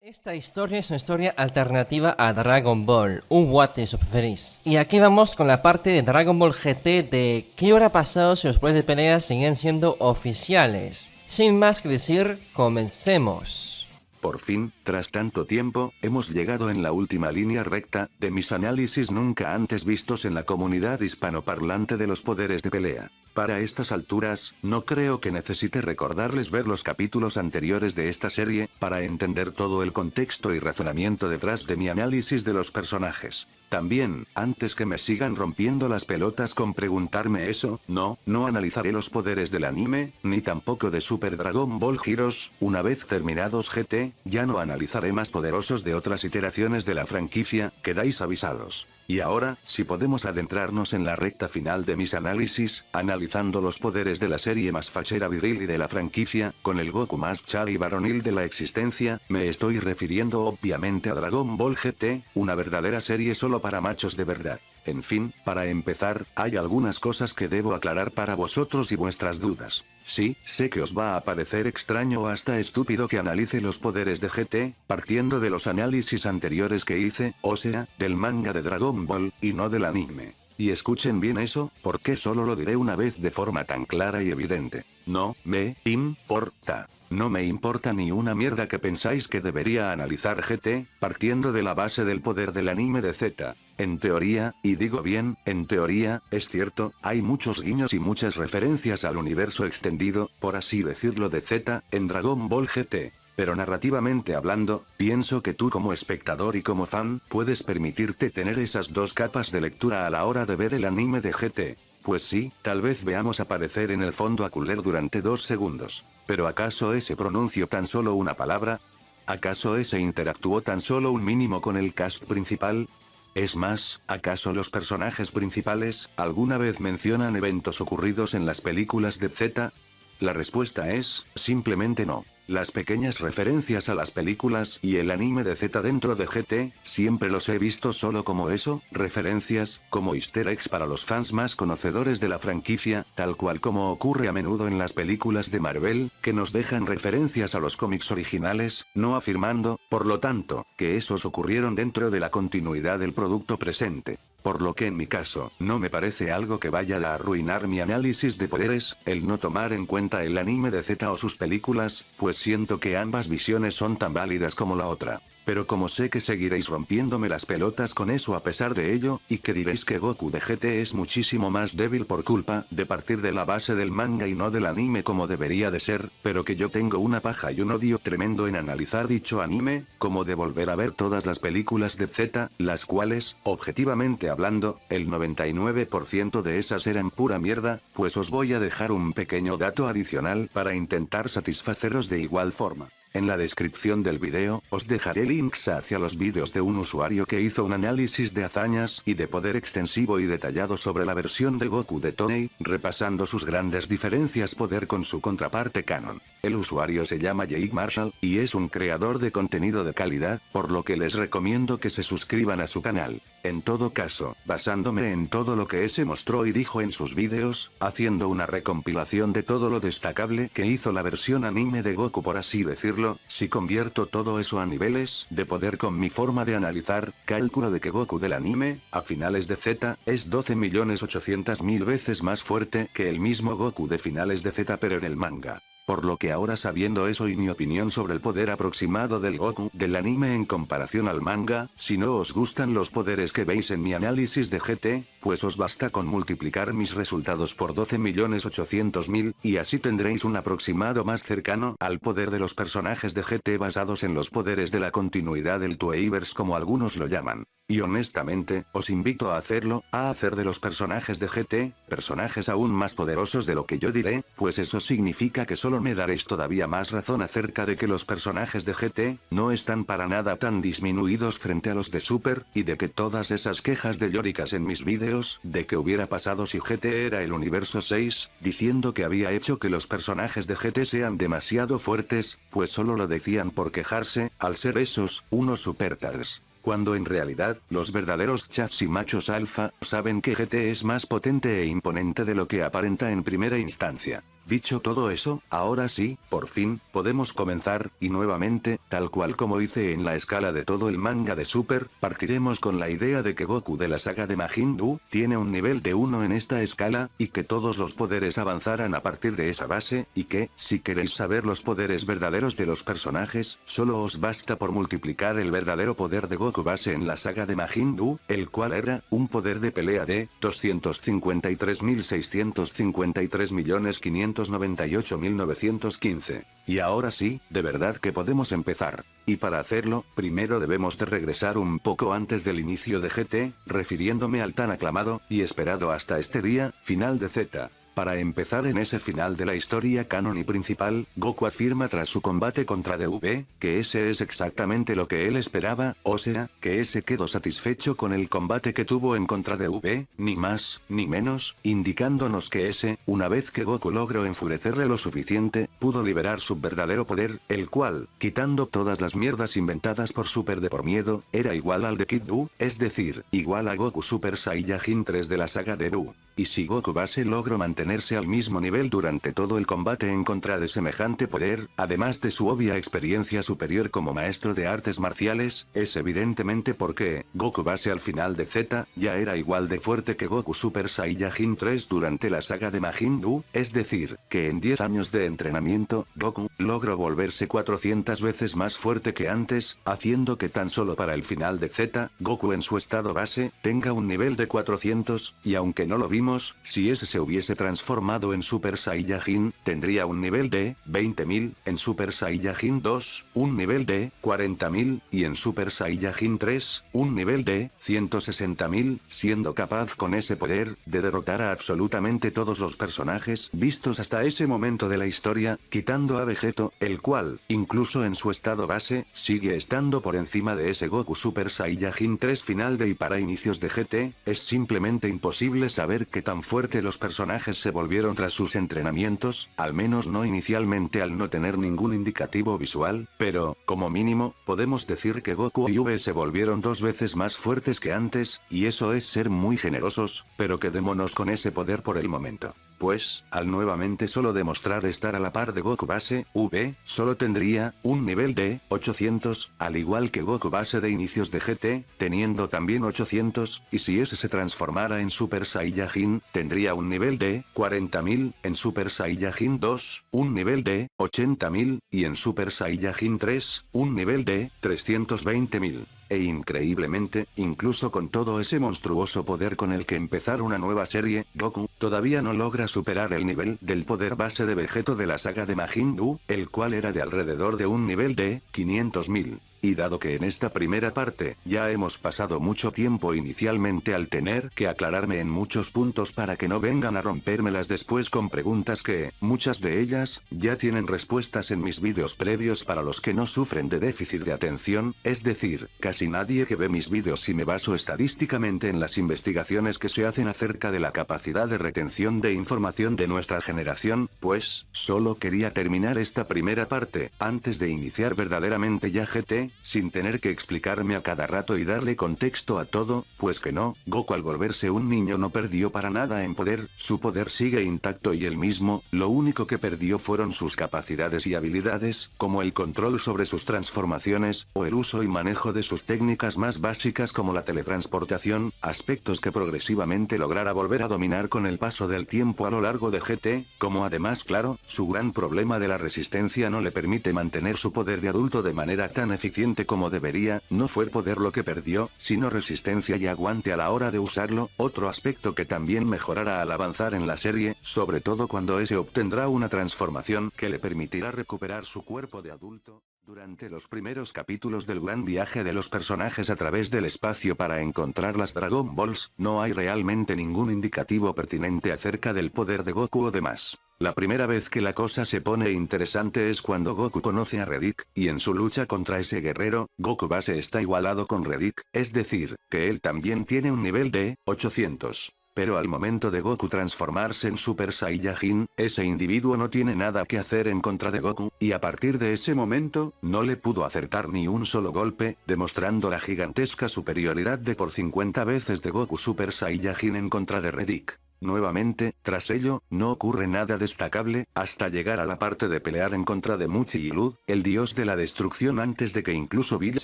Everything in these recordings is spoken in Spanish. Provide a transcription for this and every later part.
Esta historia es una historia alternativa a Dragon Ball, un What if si preferís. Y aquí vamos con la parte de Dragon Ball GT de qué hubiera pasado si los poderes de pelea siguen siendo oficiales. Sin más que decir, comencemos. Por fin, tras tanto tiempo, hemos llegado en la última línea recta de mis análisis nunca antes vistos en la comunidad hispanoparlante de los poderes de pelea. Para estas alturas, no creo que necesite recordarles ver los capítulos anteriores de esta serie, para entender todo el contexto y razonamiento detrás de mi análisis de los personajes. También, antes que me sigan rompiendo las pelotas con preguntarme eso, no analizaré los poderes del anime, ni tampoco de Super Dragon Ball Heroes. Una vez terminados GT, ya no analizaré más poderosos de otras iteraciones de la franquicia, quedáis avisados. Y ahora, si podemos adentrarnos en la recta final de mis análisis, analizando los poderes de la serie más fachera viril y de la franquicia, con el Goku más char y varonil de la existencia, me estoy refiriendo obviamente a Dragon Ball GT, una verdadera serie solo para machos de verdad. En fin, para empezar, hay algunas cosas que debo aclarar para vosotros y vuestras dudas. Sí, sé que os va a parecer extraño o hasta estúpido que analice los poderes de GT, partiendo de los análisis anteriores que hice, o sea, del manga de Dragon Ball, y no del anime. Y escuchen bien eso, porque solo lo diré una vez de forma tan clara y evidente. No me importa. No me importa ni una mierda que pensáis que debería analizar GT, partiendo de la base del poder del anime de Z. En teoría, y digo bien, en teoría, es cierto, hay muchos guiños y muchas referencias al universo extendido, por así decirlo de Z, en Dragon Ball GT. Pero narrativamente hablando, pienso que tú como espectador y como fan, puedes permitirte tener esas dos capas de lectura a la hora de ver el anime de GT. Pues sí, tal vez veamos aparecer en el fondo a Cooler durante 2 segundos. Pero ¿acaso ese pronunció tan solo una palabra? ¿Acaso ese interactuó tan solo un mínimo con el cast principal? Es más, ¿acaso los personajes principales, alguna vez mencionan eventos ocurridos en las películas de Z? La respuesta es, simplemente no. Las pequeñas referencias a las películas y el anime de Z dentro de GT, siempre los he visto solo como eso, referencias, como easter eggs para los fans más conocedores de la franquicia, tal cual como ocurre a menudo en las películas de Marvel, que nos dejan referencias a los cómics originales, no afirmando, por lo tanto, que esos ocurrieron dentro de la continuidad del producto presente. Por lo que en mi caso, no me parece algo que vaya a arruinar mi análisis de poderes, el no tomar en cuenta el anime de Z o sus películas, pues siento que ambas visiones son tan válidas como la otra. Pero como sé que seguiréis rompiéndome las pelotas con eso a pesar de ello, y que diréis que Goku de GT es muchísimo más débil por culpa de partir de la base del manga y no del anime como debería de ser, pero que yo tengo una paja y un odio tremendo en analizar dicho anime, como de volver a ver todas las películas de Z, las cuales, objetivamente hablando, el 99% de esas eran pura mierda, pues os voy a dejar un pequeño dato adicional para intentar satisfaceros de igual forma. En la descripción del video, os dejaré links hacia los vídeos de un usuario que hizo un análisis de hazañas y de poder extensivo y detallado sobre la versión de Goku de Toei, repasando sus grandes diferencias poder con su contraparte canon. El usuario se llama Jake Marshall, y es un creador de contenido de calidad, por lo que les recomiendo que se suscriban a su canal. En todo caso, basándome en todo lo que ese mostró y dijo en sus vídeos, haciendo una recompilación de todo lo destacable que hizo la versión anime de Goku por así decirlo, si convierto todo eso a niveles de poder con mi forma de analizar, cálculo de que Goku del anime, a finales de Z, es 12.800.000 veces más fuerte que el mismo Goku de finales de Z pero en el manga. Por lo que ahora sabiendo eso y mi opinión sobre el poder aproximado del Goku del anime en comparación al manga, si no os gustan los poderes que veis en mi análisis de GT, pues os basta con multiplicar mis resultados por 12.800.000, y así tendréis un aproximado más cercano al poder de los personajes de GT basados en los poderes de la continuidad del Toeiverse como algunos lo llaman. Y honestamente, os invito a hacerlo, a hacer de los personajes de GT, personajes aún más poderosos de lo que yo diré, pues eso significa que solo me daréis todavía más razón acerca de que los personajes de GT, no están para nada tan disminuidos frente a los de Super, y de que todas esas quejas de llóricas en mis vídeos, de que hubiera pasado si GT era el universo 6, diciendo que había hecho que los personajes de GT sean demasiado fuertes, pues solo lo decían por quejarse, al ser esos, unos supertards. Cuando en realidad, los verdaderos chats y machos alfa, saben que GT es más potente e imponente de lo que aparenta en primera instancia. Dicho todo eso, ahora sí, por fin, podemos comenzar, y nuevamente, tal cual como hice en la escala de todo el manga de Super, partiremos con la idea de que Goku de la saga de Majin Buu, tiene un nivel de 1 en esta escala, y que todos los poderes avanzarán a partir de esa base, y que, si queréis saber los poderes verdaderos de los personajes, solo os basta por multiplicar el verdadero poder de Goku base en la saga de Majin Buu, el cual era, un poder de pelea de, 253.653.598.915. Y ahora sí, de verdad que podemos empezar. Y para hacerlo, primero debemos de regresar un poco antes del inicio de GT, refiriéndome al tan aclamado, y esperado hasta este día, final de Z. Para empezar en ese final de la historia canon y principal, Goku afirma tras su combate contra DV, que ese es exactamente lo que él esperaba, o sea, que ese quedó satisfecho con el combate que tuvo en contra de V, ni más, ni menos, indicándonos que ese, una vez que Goku logró enfurecerle lo suficiente, pudo liberar su verdadero poder, el cual, quitando todas las mierdas inventadas por Super de por miedo, era igual al de Kid Buu, es decir, igual a Goku Super Saiyajin 3 de la saga de Buu. Y si Goku base logró mantenerse al mismo nivel durante todo el combate en contra de semejante poder, además de su obvia experiencia superior como maestro de artes marciales, es evidentemente porque, Goku base al final de Z, ya era igual de fuerte que Goku Super Saiyajin 3 durante la saga de Majin Buu, es decir, que en 10 años de entrenamiento, Goku, logró volverse 400 veces más fuerte que antes, haciendo que tan solo para el final de Z, Goku en su estado base, tenga un nivel de 400, y aunque no lo vimos, si ese se hubiese transformado en Super Saiyajin, tendría un nivel de 20.000, en Super Saiyajin 2, un nivel de 40.000, y en Super Saiyajin 3, un nivel de 160.000, siendo capaz con ese poder, de derrotar a absolutamente todos los personajes vistos hasta ese momento de la historia, quitando a Vegeto, el cual, incluso en su estado base, sigue estando por encima de ese Goku Super Saiyajin 3 final de y para inicios de GT, es simplemente imposible saber qué tan fuerte los personajes se volvieron tras sus entrenamientos, al menos no inicialmente al no tener ningún indicativo visual, pero, como mínimo, podemos decir que Goku y V se volvieron 2 veces más fuertes que antes, y eso es ser muy generosos, pero quedémonos con ese poder por el momento. Pues, al nuevamente solo demostrar estar a la par de Goku base, V, solo tendría, un nivel de, 800, al igual que Goku base de inicios de GT, teniendo también 800, y si ese se transformara en Super Saiyajin, tendría un nivel de, 40.000, en Super Saiyajin 2, un nivel de, 80.000, y en Super Saiyajin 3, un nivel de, 320.000. E increíblemente, incluso con todo ese monstruoso poder con el que empezar una nueva serie, Goku, todavía no logra superar el nivel del poder base de Vegeto de la saga de Majin Buu, el cual era de alrededor de un nivel de 500.000. Y dado que en esta primera parte, ya hemos pasado mucho tiempo inicialmente al tener que aclararme en muchos puntos para que no vengan a rompérmelas después con preguntas que, muchas de ellas, ya tienen respuestas en mis vídeos previos para los que no sufren de déficit de atención, es decir, casi nadie que ve mis vídeos si me baso estadísticamente en las investigaciones que se hacen acerca de la capacidad de retención de información de nuestra generación, pues, solo quería terminar esta primera parte, antes de iniciar verdaderamente ya GT, sin tener que explicarme a cada rato y darle contexto a todo, pues que no, Goku al volverse un niño no perdió para nada en poder, su poder sigue intacto y el mismo, lo único que perdió fueron sus capacidades y habilidades, como el control sobre sus transformaciones, o el uso y manejo de sus técnicas más básicas como la teletransportación, aspectos que progresivamente lograra volver a dominar con el paso del tiempo a lo largo de GT, como además claro, su gran problema de la resistencia no le permite mantener su poder de adulto de manera tan eficiente como debería, no fue poder lo que perdió, sino resistencia y aguante a la hora de usarlo, otro aspecto que también mejorará al avanzar en la serie, sobre todo cuando ese obtendrá una transformación que le permitirá recuperar su cuerpo de adulto. Durante los primeros capítulos del gran viaje de los personajes a través del espacio para encontrar las Dragon Balls, no hay realmente ningún indicativo pertinente acerca del poder de Goku o demás. La primera vez que la cosa se pone interesante es cuando Goku conoce a Reddick, y en su lucha contra ese guerrero, Goku base está igualado con Reddick, es decir, que él también tiene un nivel de 800. Pero al momento de Goku transformarse en Super Saiyajin, ese individuo no tiene nada que hacer en contra de Goku, y a partir de ese momento, no le pudo acertar ni un solo golpe, demostrando la gigantesca superioridad de por 50 veces de Goku Super Saiyajin en contra de Reddick. Nuevamente, tras ello, no ocurre nada destacable, hasta llegar a la parte de pelear en contra de Muchi y Lud, el dios de la destrucción antes de que incluso Bills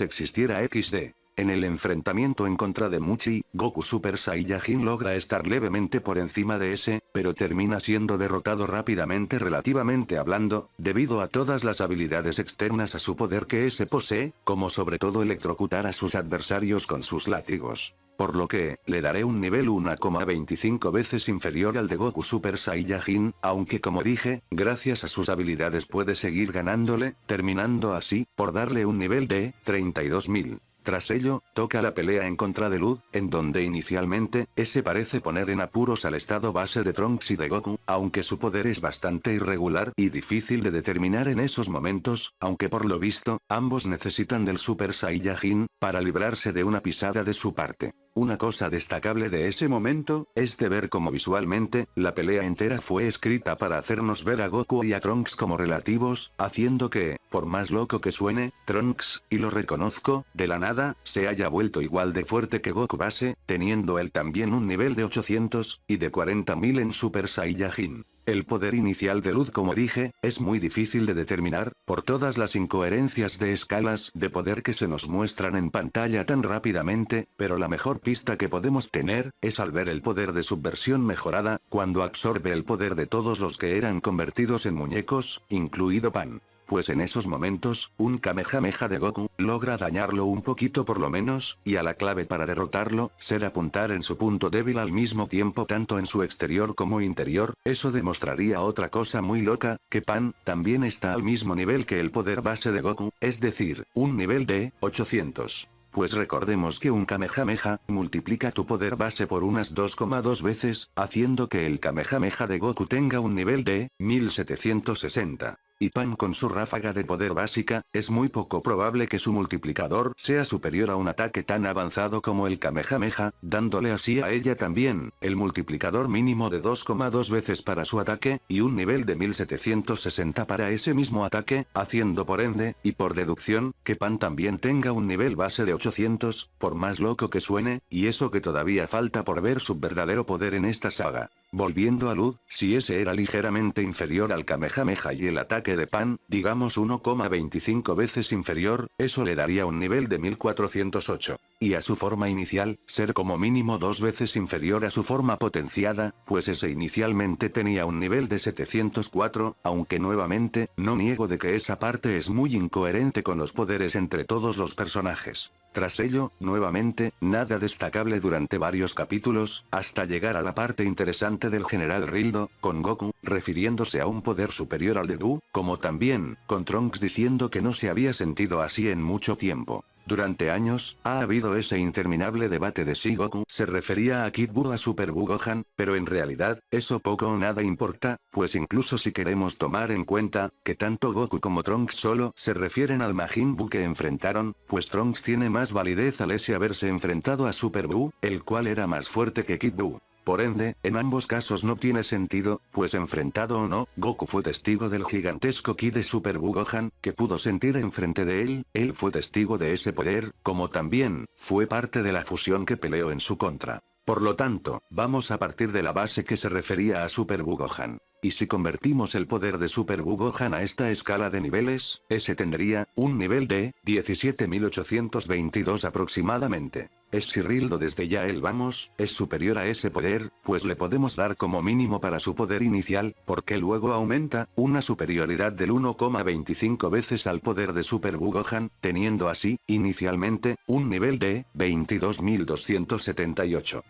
existiera XD. En el enfrentamiento en contra de Muchi, Goku Super Saiyajin logra estar levemente por encima de ese, pero termina siendo derrotado rápidamente relativamente hablando, debido a todas las habilidades externas a su poder que ese posee, como sobre todo electrocutar a sus adversarios con sus látigos. Por lo que, le daré un nivel 1,25 veces inferior al de Goku Super Saiyajin, aunque como dije, gracias a sus habilidades puede seguir ganándole, terminando así, por darle un nivel de 32.000. Tras ello, toca la pelea en contra de Lud, en donde inicialmente, ese parece poner en apuros al estado base de Trunks y de Goku, aunque su poder es bastante irregular y difícil de determinar en esos momentos, aunque por lo visto, ambos necesitan del Super Saiyajin, para librarse de una pisada de su parte. Una cosa destacable de ese momento, es de ver cómo visualmente, la pelea entera fue escrita para hacernos ver a Goku y a Trunks como relativos, haciendo que, por más loco que suene, Trunks, y lo reconozco, de la nada, se haya vuelto igual de fuerte que Goku base, teniendo él también un nivel de 800, y de 40.000 en Super Saiyajin. El poder inicial de Lud, como dije, es muy difícil de determinar, por todas las incoherencias de escalas de poder que se nos muestran en pantalla tan rápidamente, pero la mejor pista que podemos tener, es al ver el poder de subversión mejorada, cuando absorbe el poder de todos los que eran convertidos en muñecos, incluido Pan. Pues en esos momentos, un Kamehameha de Goku, logra dañarlo un poquito por lo menos, y a la clave para derrotarlo, ser apuntar en su punto débil al mismo tiempo tanto en su exterior como interior, eso demostraría otra cosa muy loca, que Pan, también está al mismo nivel que el poder base de Goku, es decir, un nivel de 800. Pues recordemos que un Kamehameha, multiplica tu poder base por unas 2,2 veces, haciendo que el Kamehameha de Goku tenga un nivel de 1760. Y Pan con su ráfaga de poder básica, es muy poco probable que su multiplicador sea superior a un ataque tan avanzado como el Kamehameha, dándole así a ella también, el multiplicador mínimo de 2,2 veces para su ataque, y un nivel de 1760 para ese mismo ataque, haciendo por ende, y por deducción, que Pan también tenga un nivel base de 800, por más loco que suene, y eso que todavía falta por ver su verdadero poder en esta saga. Volviendo a Lud, si ese era ligeramente inferior al Kamehameha y el ataque de Pan, digamos 1,25 veces inferior, eso le daría un nivel de 1408. Y a su forma inicial, ser como mínimo 2 veces inferior a su forma potenciada, pues ese inicialmente tenía un nivel de 704, aunque nuevamente, no niego de que esa parte es muy incoherente con los poderes entre todos los personajes. Tras ello, nuevamente, nada destacable durante varios capítulos, hasta llegar a la parte interesante del general Rildo, con Goku, refiriéndose a un poder superior al de Buu, como también, con Trunks diciendo que no se había sentido así en mucho tiempo. Durante años, ha habido ese interminable debate de si Goku se refería a Kid Buu o a Super Buu Gohan, pero en realidad, eso poco o nada importa, pues incluso si queremos tomar en cuenta, que tanto Goku como Trunks solo se refieren al Majin Buu que enfrentaron, pues Trunks tiene más validez al ese haberse enfrentado a Super Buu, el cual era más fuerte que Kid Buu. Por ende, en ambos casos no tiene sentido, pues enfrentado o no, Goku fue testigo del gigantesco ki de Super Buu Gohan, que pudo sentir enfrente de él fue testigo de ese poder, como también, fue parte de la fusión que peleó en su contra. Por lo tanto, vamos a partir de la base que se refería a Super Buu Gohan. Y si convertimos el poder de Super Buu Gohan a esta escala de niveles, ese tendría un nivel de 17.822 aproximadamente. Es si Rildo desde ya el vamos, es superior a ese poder, pues le podemos dar como mínimo para su poder inicial, porque luego aumenta, una superioridad del 1,25 veces al poder de Super Buu Gohan, teniendo así, inicialmente, un nivel de 22.278.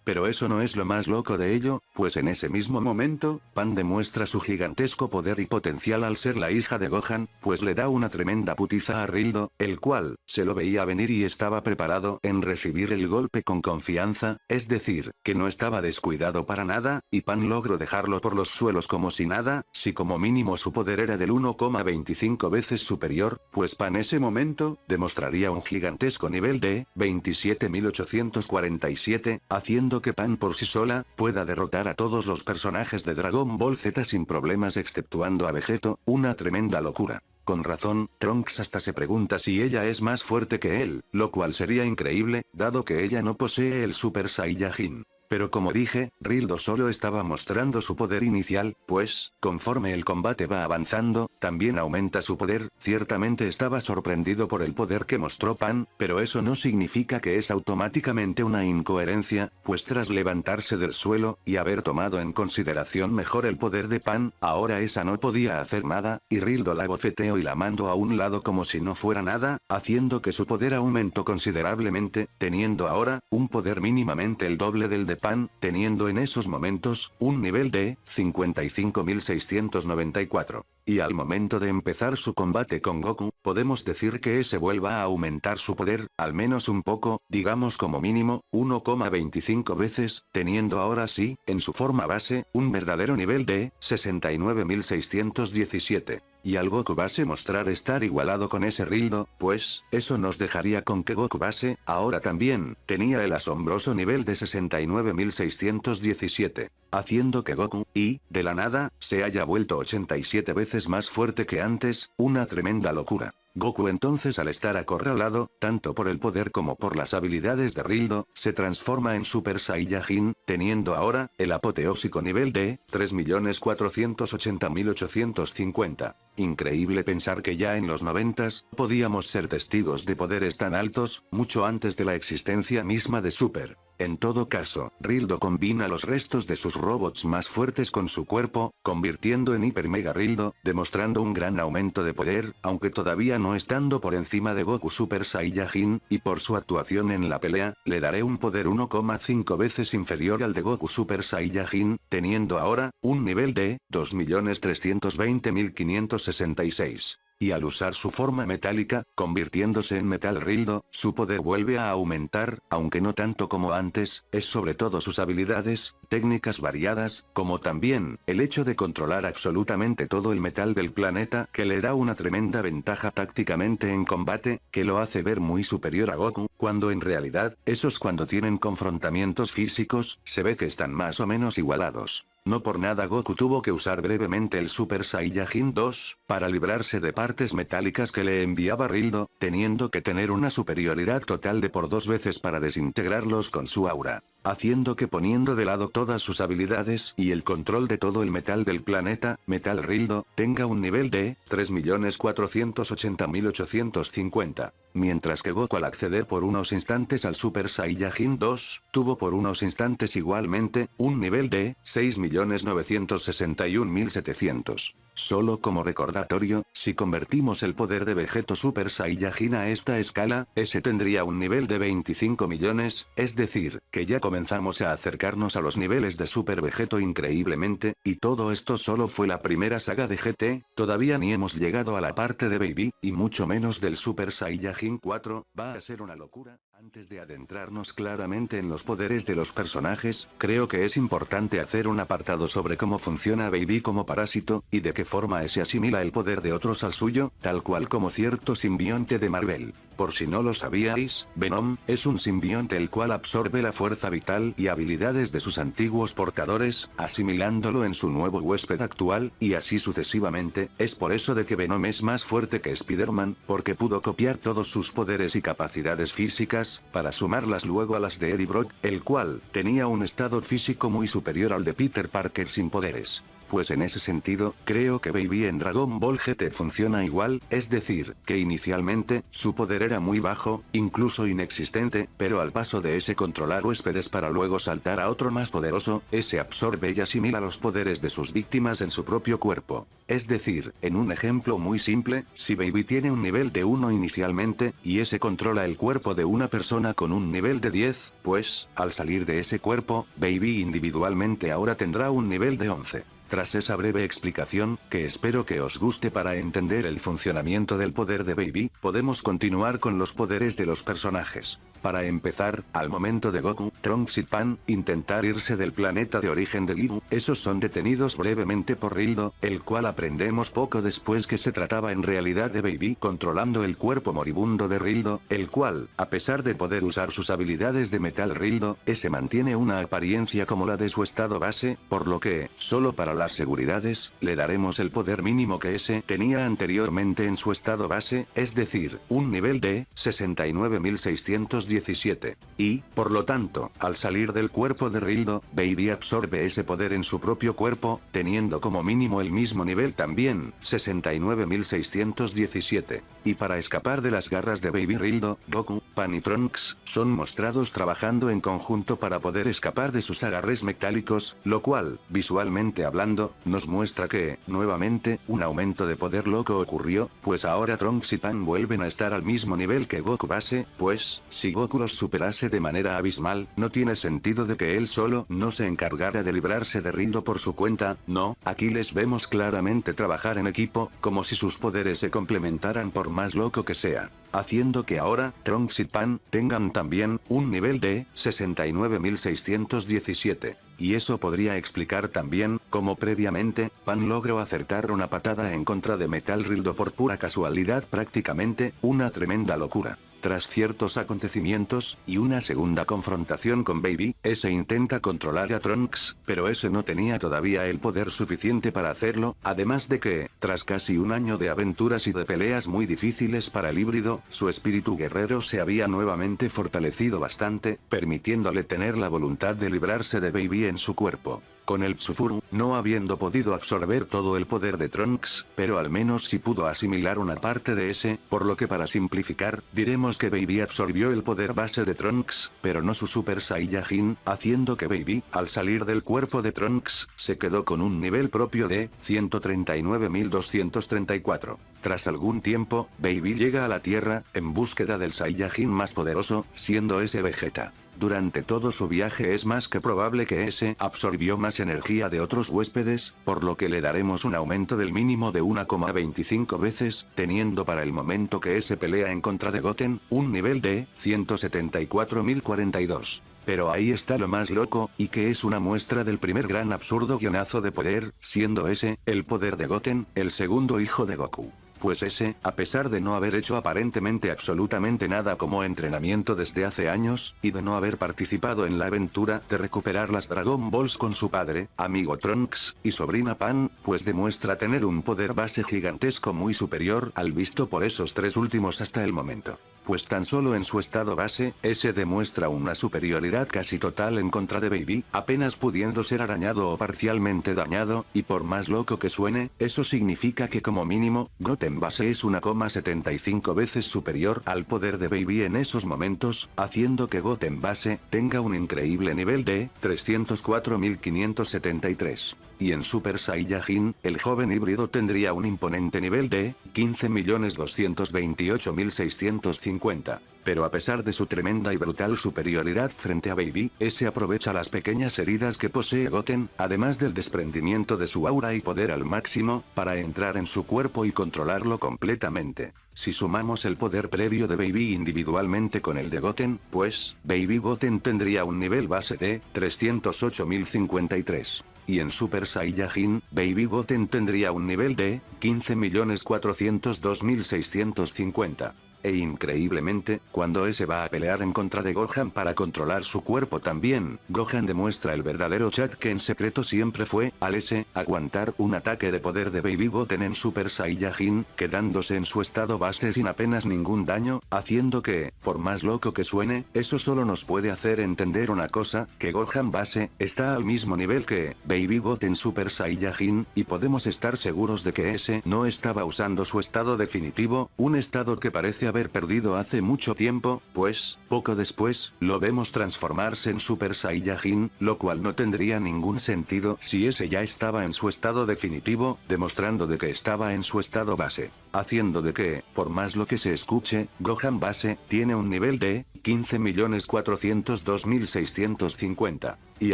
Pero eso no es lo más loco de ello, pues en ese mismo momento, Pan demuestra su gigantesco poder y potencial al ser la hija de Gohan, pues le da una tremenda putiza a Rildo, el cual, se lo veía venir y estaba preparado en recibir el golpe con confianza, es decir, que no estaba descuidado para nada, y Pan logró dejarlo por los suelos como si nada, si como mínimo su poder era del 1,25 veces superior, pues Pan ese momento, demostraría un gigantesco nivel de 27.847, haciendo que Pan por sí sola, pueda derrotar a todos los personajes de Dragon Ball Z sin problemas exceptuando a Vegeto, una tremenda locura. Con razón, Trunks hasta se pregunta si ella es más fuerte que él, lo cual sería increíble, dado que ella no posee el Super Saiyajin. Pero como dije, Rildo solo estaba mostrando su poder inicial, pues, conforme el combate va avanzando, también aumenta su poder. Ciertamente estaba sorprendido por el poder que mostró Pan, pero eso no significa que es automáticamente una incoherencia, pues tras levantarse del suelo, y haber tomado en consideración mejor el poder de Pan, ahora esa no podía hacer nada, y Rildo la bofeteó y la mandó a un lado como si no fuera nada, haciendo que su poder aumentó considerablemente, teniendo ahora, un poder mínimamente el doble del de Pan, teniendo en esos momentos, un nivel de 55.694. Y al momento de empezar su combate con Goku, podemos decir que ese vuelva a aumentar su poder, al menos un poco, digamos como mínimo, 1,25 veces, teniendo ahora sí, en su forma base, un verdadero nivel de 69.617. Y al Goku base mostrar estar igualado con ese Rildo, pues, eso nos dejaría con que Goku base, ahora también, tenía el asombroso nivel de 69.617. Haciendo que Goku, de la nada, se haya vuelto 87 veces más fuerte que antes, una tremenda locura. Goku entonces al estar acorralado, tanto por el poder como por las habilidades de Rildo, se transforma en Super Saiyajin, teniendo ahora, el apoteósico nivel de 3.480.850. Increíble pensar que ya en los 90s, podíamos ser testigos de poderes tan altos, mucho antes de la existencia misma de Super. En todo caso, Rildo combina los restos de sus robots más fuertes con su cuerpo, convirtiendo en Hiper Mega Rildo, demostrando un gran aumento de poder, aunque todavía no estando por encima de Goku Super Saiyajin, y por su actuación en la pelea, le daré un poder 1,5 veces inferior al de Goku Super Saiyajin, teniendo ahora, un nivel de 2.320.566. Y al usar su forma metálica, convirtiéndose en Metal Rildo, su poder vuelve a aumentar, aunque no tanto como antes, es sobre todo sus habilidades, técnicas variadas, como también, el hecho de controlar absolutamente todo el metal del planeta que le da una tremenda ventaja tácticamente en combate, que lo hace ver muy superior a Goku, cuando en realidad, esos cuando tienen confrontamientos físicos, se ve que están más o menos igualados. No por nada Goku tuvo que usar brevemente el Super Saiyajin 2, para librarse de partes metálicas que le enviaba Rildo, teniendo que tener una superioridad total de por 2 veces para desintegrarlos con su aura. Haciendo que poniendo de lado todas sus habilidades y el control de todo el metal del planeta, Metal Rildo, tenga un nivel de 3.480.850. Mientras que Goku al acceder por unos instantes al Super Saiyajin 2, tuvo por unos instantes igualmente, un nivel de 6.961.700. Solo como recordatorio, si convertimos el poder de Vegeto Super Saiyajin a esta escala, ese tendría un nivel de 25 millones, es decir, que ya comenzamos a acercarnos a los niveles de Super Vegeto increíblemente, y todo esto solo fue la primera saga de GT, todavía ni hemos llegado a la parte de Baby, y mucho menos del Super Saiyajin 4, va a ser una locura. Antes de adentrarnos claramente en los poderes de los personajes, creo que es importante hacer un apartado sobre cómo funciona Baby como parásito, y de qué forma se asimila el poder de otros al suyo, tal cual como cierto simbionte de Marvel. Por si no lo sabíais, Venom es un simbionte el cual absorbe la fuerza vital y habilidades de sus antiguos portadores, asimilándolo en su nuevo huésped actual, y así sucesivamente. Es por eso de que Venom es más fuerte que Spider-Man, porque pudo copiar todos sus poderes y capacidades físicas, para sumarlas luego a las de Eddie Brock, el cual tenía un estado físico muy superior al de Peter Parker sin poderes. Pues en ese sentido, creo que Baby en Dragon Ball GT funciona igual, es decir, que inicialmente, su poder era muy bajo, incluso inexistente, pero al paso de ese controlar huéspedes para luego saltar a otro más poderoso, ese absorbe y asimila los poderes de sus víctimas en su propio cuerpo. Es decir, en un ejemplo muy simple, si Baby tiene un nivel de 1 inicialmente, y ese controla el cuerpo de una persona con un nivel de 10, pues, al salir de ese cuerpo, Baby individualmente ahora tendrá un nivel de 11. Tras esa breve explicación, que espero que os guste para entender el funcionamiento del poder de Baby, podemos continuar con los poderes de los personajes. Para empezar, al momento de Goku, Trunks y Pan intentar irse del planeta de origen de Gifu, esos son detenidos brevemente por Rildo, el cual aprendemos poco después que se trataba en realidad de Baby controlando el cuerpo moribundo de Rildo, el cual, a pesar de poder usar sus habilidades de Metal Rildo, ese mantiene una apariencia como la de su estado base, por lo que, solo para la las seguridades, le daremos el poder mínimo que ese tenía anteriormente en su estado base, es decir, un nivel de 69.617. Y, por lo tanto, al salir del cuerpo de Rildo, Baby absorbe ese poder en su propio cuerpo, teniendo como mínimo el mismo nivel también, 69.617. Y para escapar de las garras de Baby Rildo, Goku, Pan y Trunks son mostrados trabajando en conjunto para poder escapar de sus agarres metálicos, lo cual, visualmente hablando, nos muestra que, nuevamente, un aumento de poder loco ocurrió, pues ahora Trunks y Pan vuelven a estar al mismo nivel que Goku base, pues, si Goku los superase de manera abismal, no tiene sentido de que él solo no se encargara de librarse de Rildo por su cuenta, no, aquí les vemos claramente trabajar en equipo, como si sus poderes se complementaran por más loco que sea, haciendo que ahora, Trunks y Pan, tengan también, un nivel de 69.617. Y eso podría explicar también, cómo previamente, Pan logró acertar una patada en contra de Metal Rildo por pura casualidad, prácticamente, una tremenda locura. Tras ciertos acontecimientos, y una segunda confrontación con Baby, ese intenta controlar a Trunks, pero ese no tenía todavía el poder suficiente para hacerlo, además de que, tras casi un año de aventuras y de peleas muy difíciles para el híbrido, su espíritu guerrero se había nuevamente fortalecido bastante, permitiéndole tener la voluntad de librarse de Baby en su cuerpo. Con el Tsufuru, no habiendo podido absorber todo el poder de Trunks, pero al menos sí pudo asimilar una parte de ese, por lo que para simplificar, diremos que Baby absorbió el poder base de Trunks, pero no su Super Saiyajin, haciendo que Baby, al salir del cuerpo de Trunks, se quedó con un nivel propio de 139.234. Tras algún tiempo, Baby llega a la Tierra, en búsqueda del Saiyajin más poderoso, siendo ese Vegeta. Durante todo su viaje es más que probable que ese absorbió más energía de otros huéspedes, por lo que le daremos un aumento del mínimo de 1,25 veces, teniendo para el momento que ese pelea en contra de Goten, un nivel de 174.042. Pero ahí está lo más loco, y que es una muestra del primer gran absurdo guionazo de poder, siendo ese, el poder de Goten, el segundo hijo de Goku. Pues ese, a pesar de no haber hecho aparentemente absolutamente nada como entrenamiento desde hace años, y de no haber participado en la aventura de recuperar las Dragon Balls con su padre, amigo Trunks, y sobrina Pan, pues demuestra tener un poder base gigantesco muy superior al visto por esos tres últimos hasta el momento. Pues tan solo en su estado base, ese demuestra una superioridad casi total en contra de Baby, apenas pudiendo ser arañado o parcialmente dañado, y por más loco que suene, eso significa que como mínimo, Goten base es 1,75 veces superior al poder de Baby en esos momentos, haciendo que Goten base tenga un increíble nivel de 304.573. Y en Super Saiyajin, el joven híbrido tendría un imponente nivel de 15.228.650. Pero a pesar de su tremenda y brutal superioridad frente a Baby, ese aprovecha las pequeñas heridas que posee Goten, además del desprendimiento de su aura y poder al máximo, para entrar en su cuerpo y controlarlo completamente. Si sumamos el poder previo de Baby individualmente con el de Goten, pues, Baby Goten tendría un nivel base de 308.053. Y en Super Saiyajin, Baby Goten tendría un nivel de 15.402.650. E increíblemente, cuando ese va a pelear en contra de Gohan para controlar su cuerpo también, Gohan demuestra el verdadero chat que en secreto siempre fue, al ese, aguantar un ataque de poder de Baby Goten en Super Saiyajin, quedándose en su estado base sin apenas ningún daño, haciendo que, por más loco que suene, eso solo nos puede hacer entender una cosa, que Gohan base, está al mismo nivel que Baby Goten Super Saiyajin, y podemos estar seguros de que ese no estaba usando su estado definitivo, un estado que parece haber perdido hace mucho tiempo, pues, poco después, lo vemos transformarse en Super Saiyajin, lo cual no tendría ningún sentido si ese ya estaba en su estado definitivo, demostrando de que estaba en su estado base. Haciendo de que, por más lo que se escuche, Gohan base, tiene un nivel de 15.402.650. Y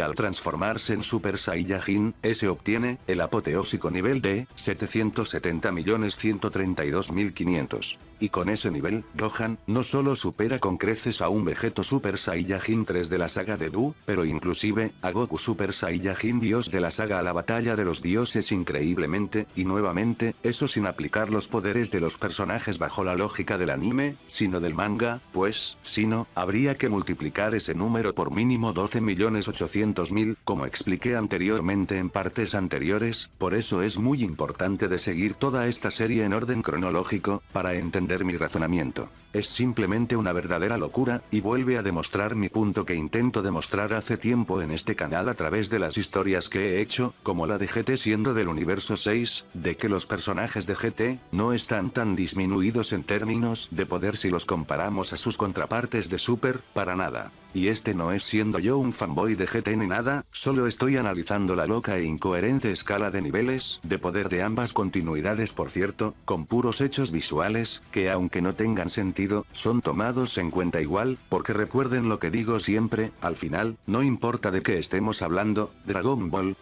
al transformarse en Super Saiyajin, ese obtiene el apoteósico nivel de 770.132.500. Y con ese nivel, Gohan no solo supera con creces a un Vegeto Super Saiyajin 3 de la saga de Buu, pero inclusive, a Goku Super Saiyajin Dios de la saga a la batalla de los dioses increíblemente, y nuevamente, eso sin aplicar los poderes de los personajes bajo la lógica del anime, sino del manga, pues, si no, habría que multiplicar ese número por mínimo 12.800.000, como expliqué anteriormente en partes anteriores, por eso es muy importante de seguir toda esta serie en orden cronológico, para entender mi razonamiento. Es simplemente una verdadera locura, y vuelve a demostrar mi punto que intento demostrar hace tiempo en este canal a través de las historias que he hecho, como la de GT siendo del universo 6, de que los personajes de GT, no están tan disminuidos en términos de poder si los comparamos a sus contrapartes de Super, para nada. Y este no es siendo yo un fanboy de GT ni nada, solo estoy analizando la loca e incoherente escala de niveles de poder de ambas continuidades, por cierto, con puros hechos visuales, que aunque no tengan sentido, son tomados en cuenta igual, porque recuerden lo que digo siempre, al final, no importa de qué estemos hablando, Dragon Ball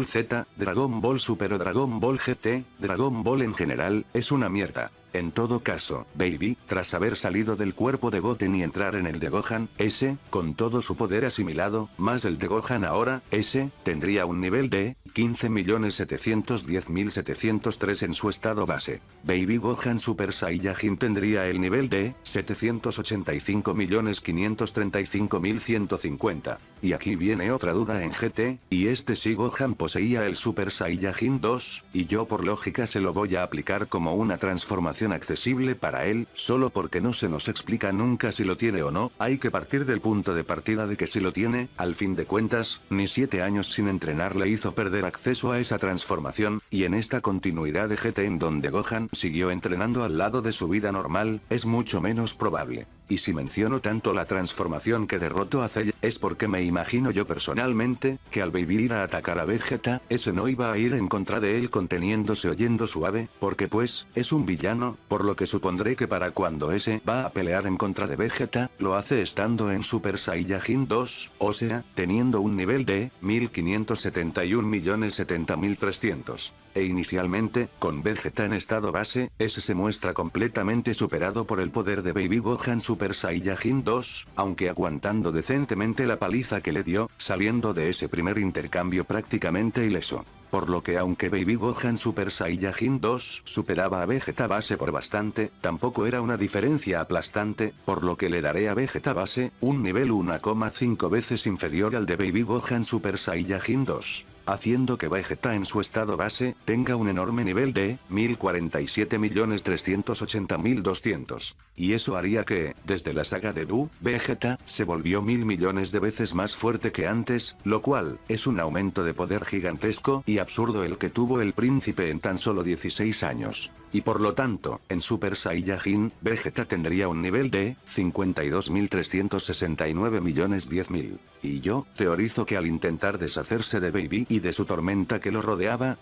Z, Dragon Ball Super o Dragon Ball GT, Dragon Ball en general, es una mierda. En todo caso, Baby, tras haber salido del cuerpo de Goten y entrar en el de Gohan, ese, con todo su poder asimilado, más el de Gohan ahora, ese, tendría un nivel de 15.710.703 en su estado base. Baby Gohan Super Saiyajin tendría el nivel de 785.535.150. Y aquí viene otra duda en GT, y si Gohan poseía el Super Saiyajin 2, y yo por lógica se lo voy a aplicar como una transformación accesible para él, solo porque no se nos explica nunca si lo tiene o no, hay que partir del punto de partida de que si lo tiene, al fin de cuentas, ni 7 años sin entrenar le hizo perder acceso a esa transformación, y en esta continuidad de GT en donde Gohan siguió entrenando al lado de su vida normal, es mucho menos probable. Y si menciono tanto la transformación que derrotó a Cell, es porque me imagino yo personalmente, que al Baby ir a atacar a Vegeta, ese no iba a ir en contra de él conteniéndose oyendo suave, porque pues, es un villano, por lo que supondré que para cuando ese va a pelear en contra de Vegeta, lo hace estando en Super Saiyajin 2, o sea, teniendo un nivel de 1.571.070.300. E inicialmente, con Vegeta en estado base, ese se muestra completamente superado por el poder de Baby Gohan Super Saiyajin 2, aunque aguantando decentemente la paliza que le dio, saliendo de ese primer intercambio prácticamente ileso. Por lo que aunque Baby Gohan Super Saiyajin 2 superaba a Vegeta base por bastante, tampoco era una diferencia aplastante, por lo que le daré a Vegeta base, un nivel 1,5 veces inferior al de Baby Gohan Super Saiyajin 2. Haciendo que Vegeta en su estado base, tenga un enorme nivel de 1.047.380.200. Y eso haría que, desde la saga de Buu, Vegeta, se volvió 1.000 millones de veces más fuerte que antes, lo cual, es un aumento de poder gigantesco y absurdo el que tuvo el príncipe en tan solo 16 años. Y por lo tanto, en Super Saiyajin, Vegeta tendría un nivel de 52.369.010.000. Y yo, teorizo que al intentar deshacerse de Baby y de su tormenta que lo rodeaba,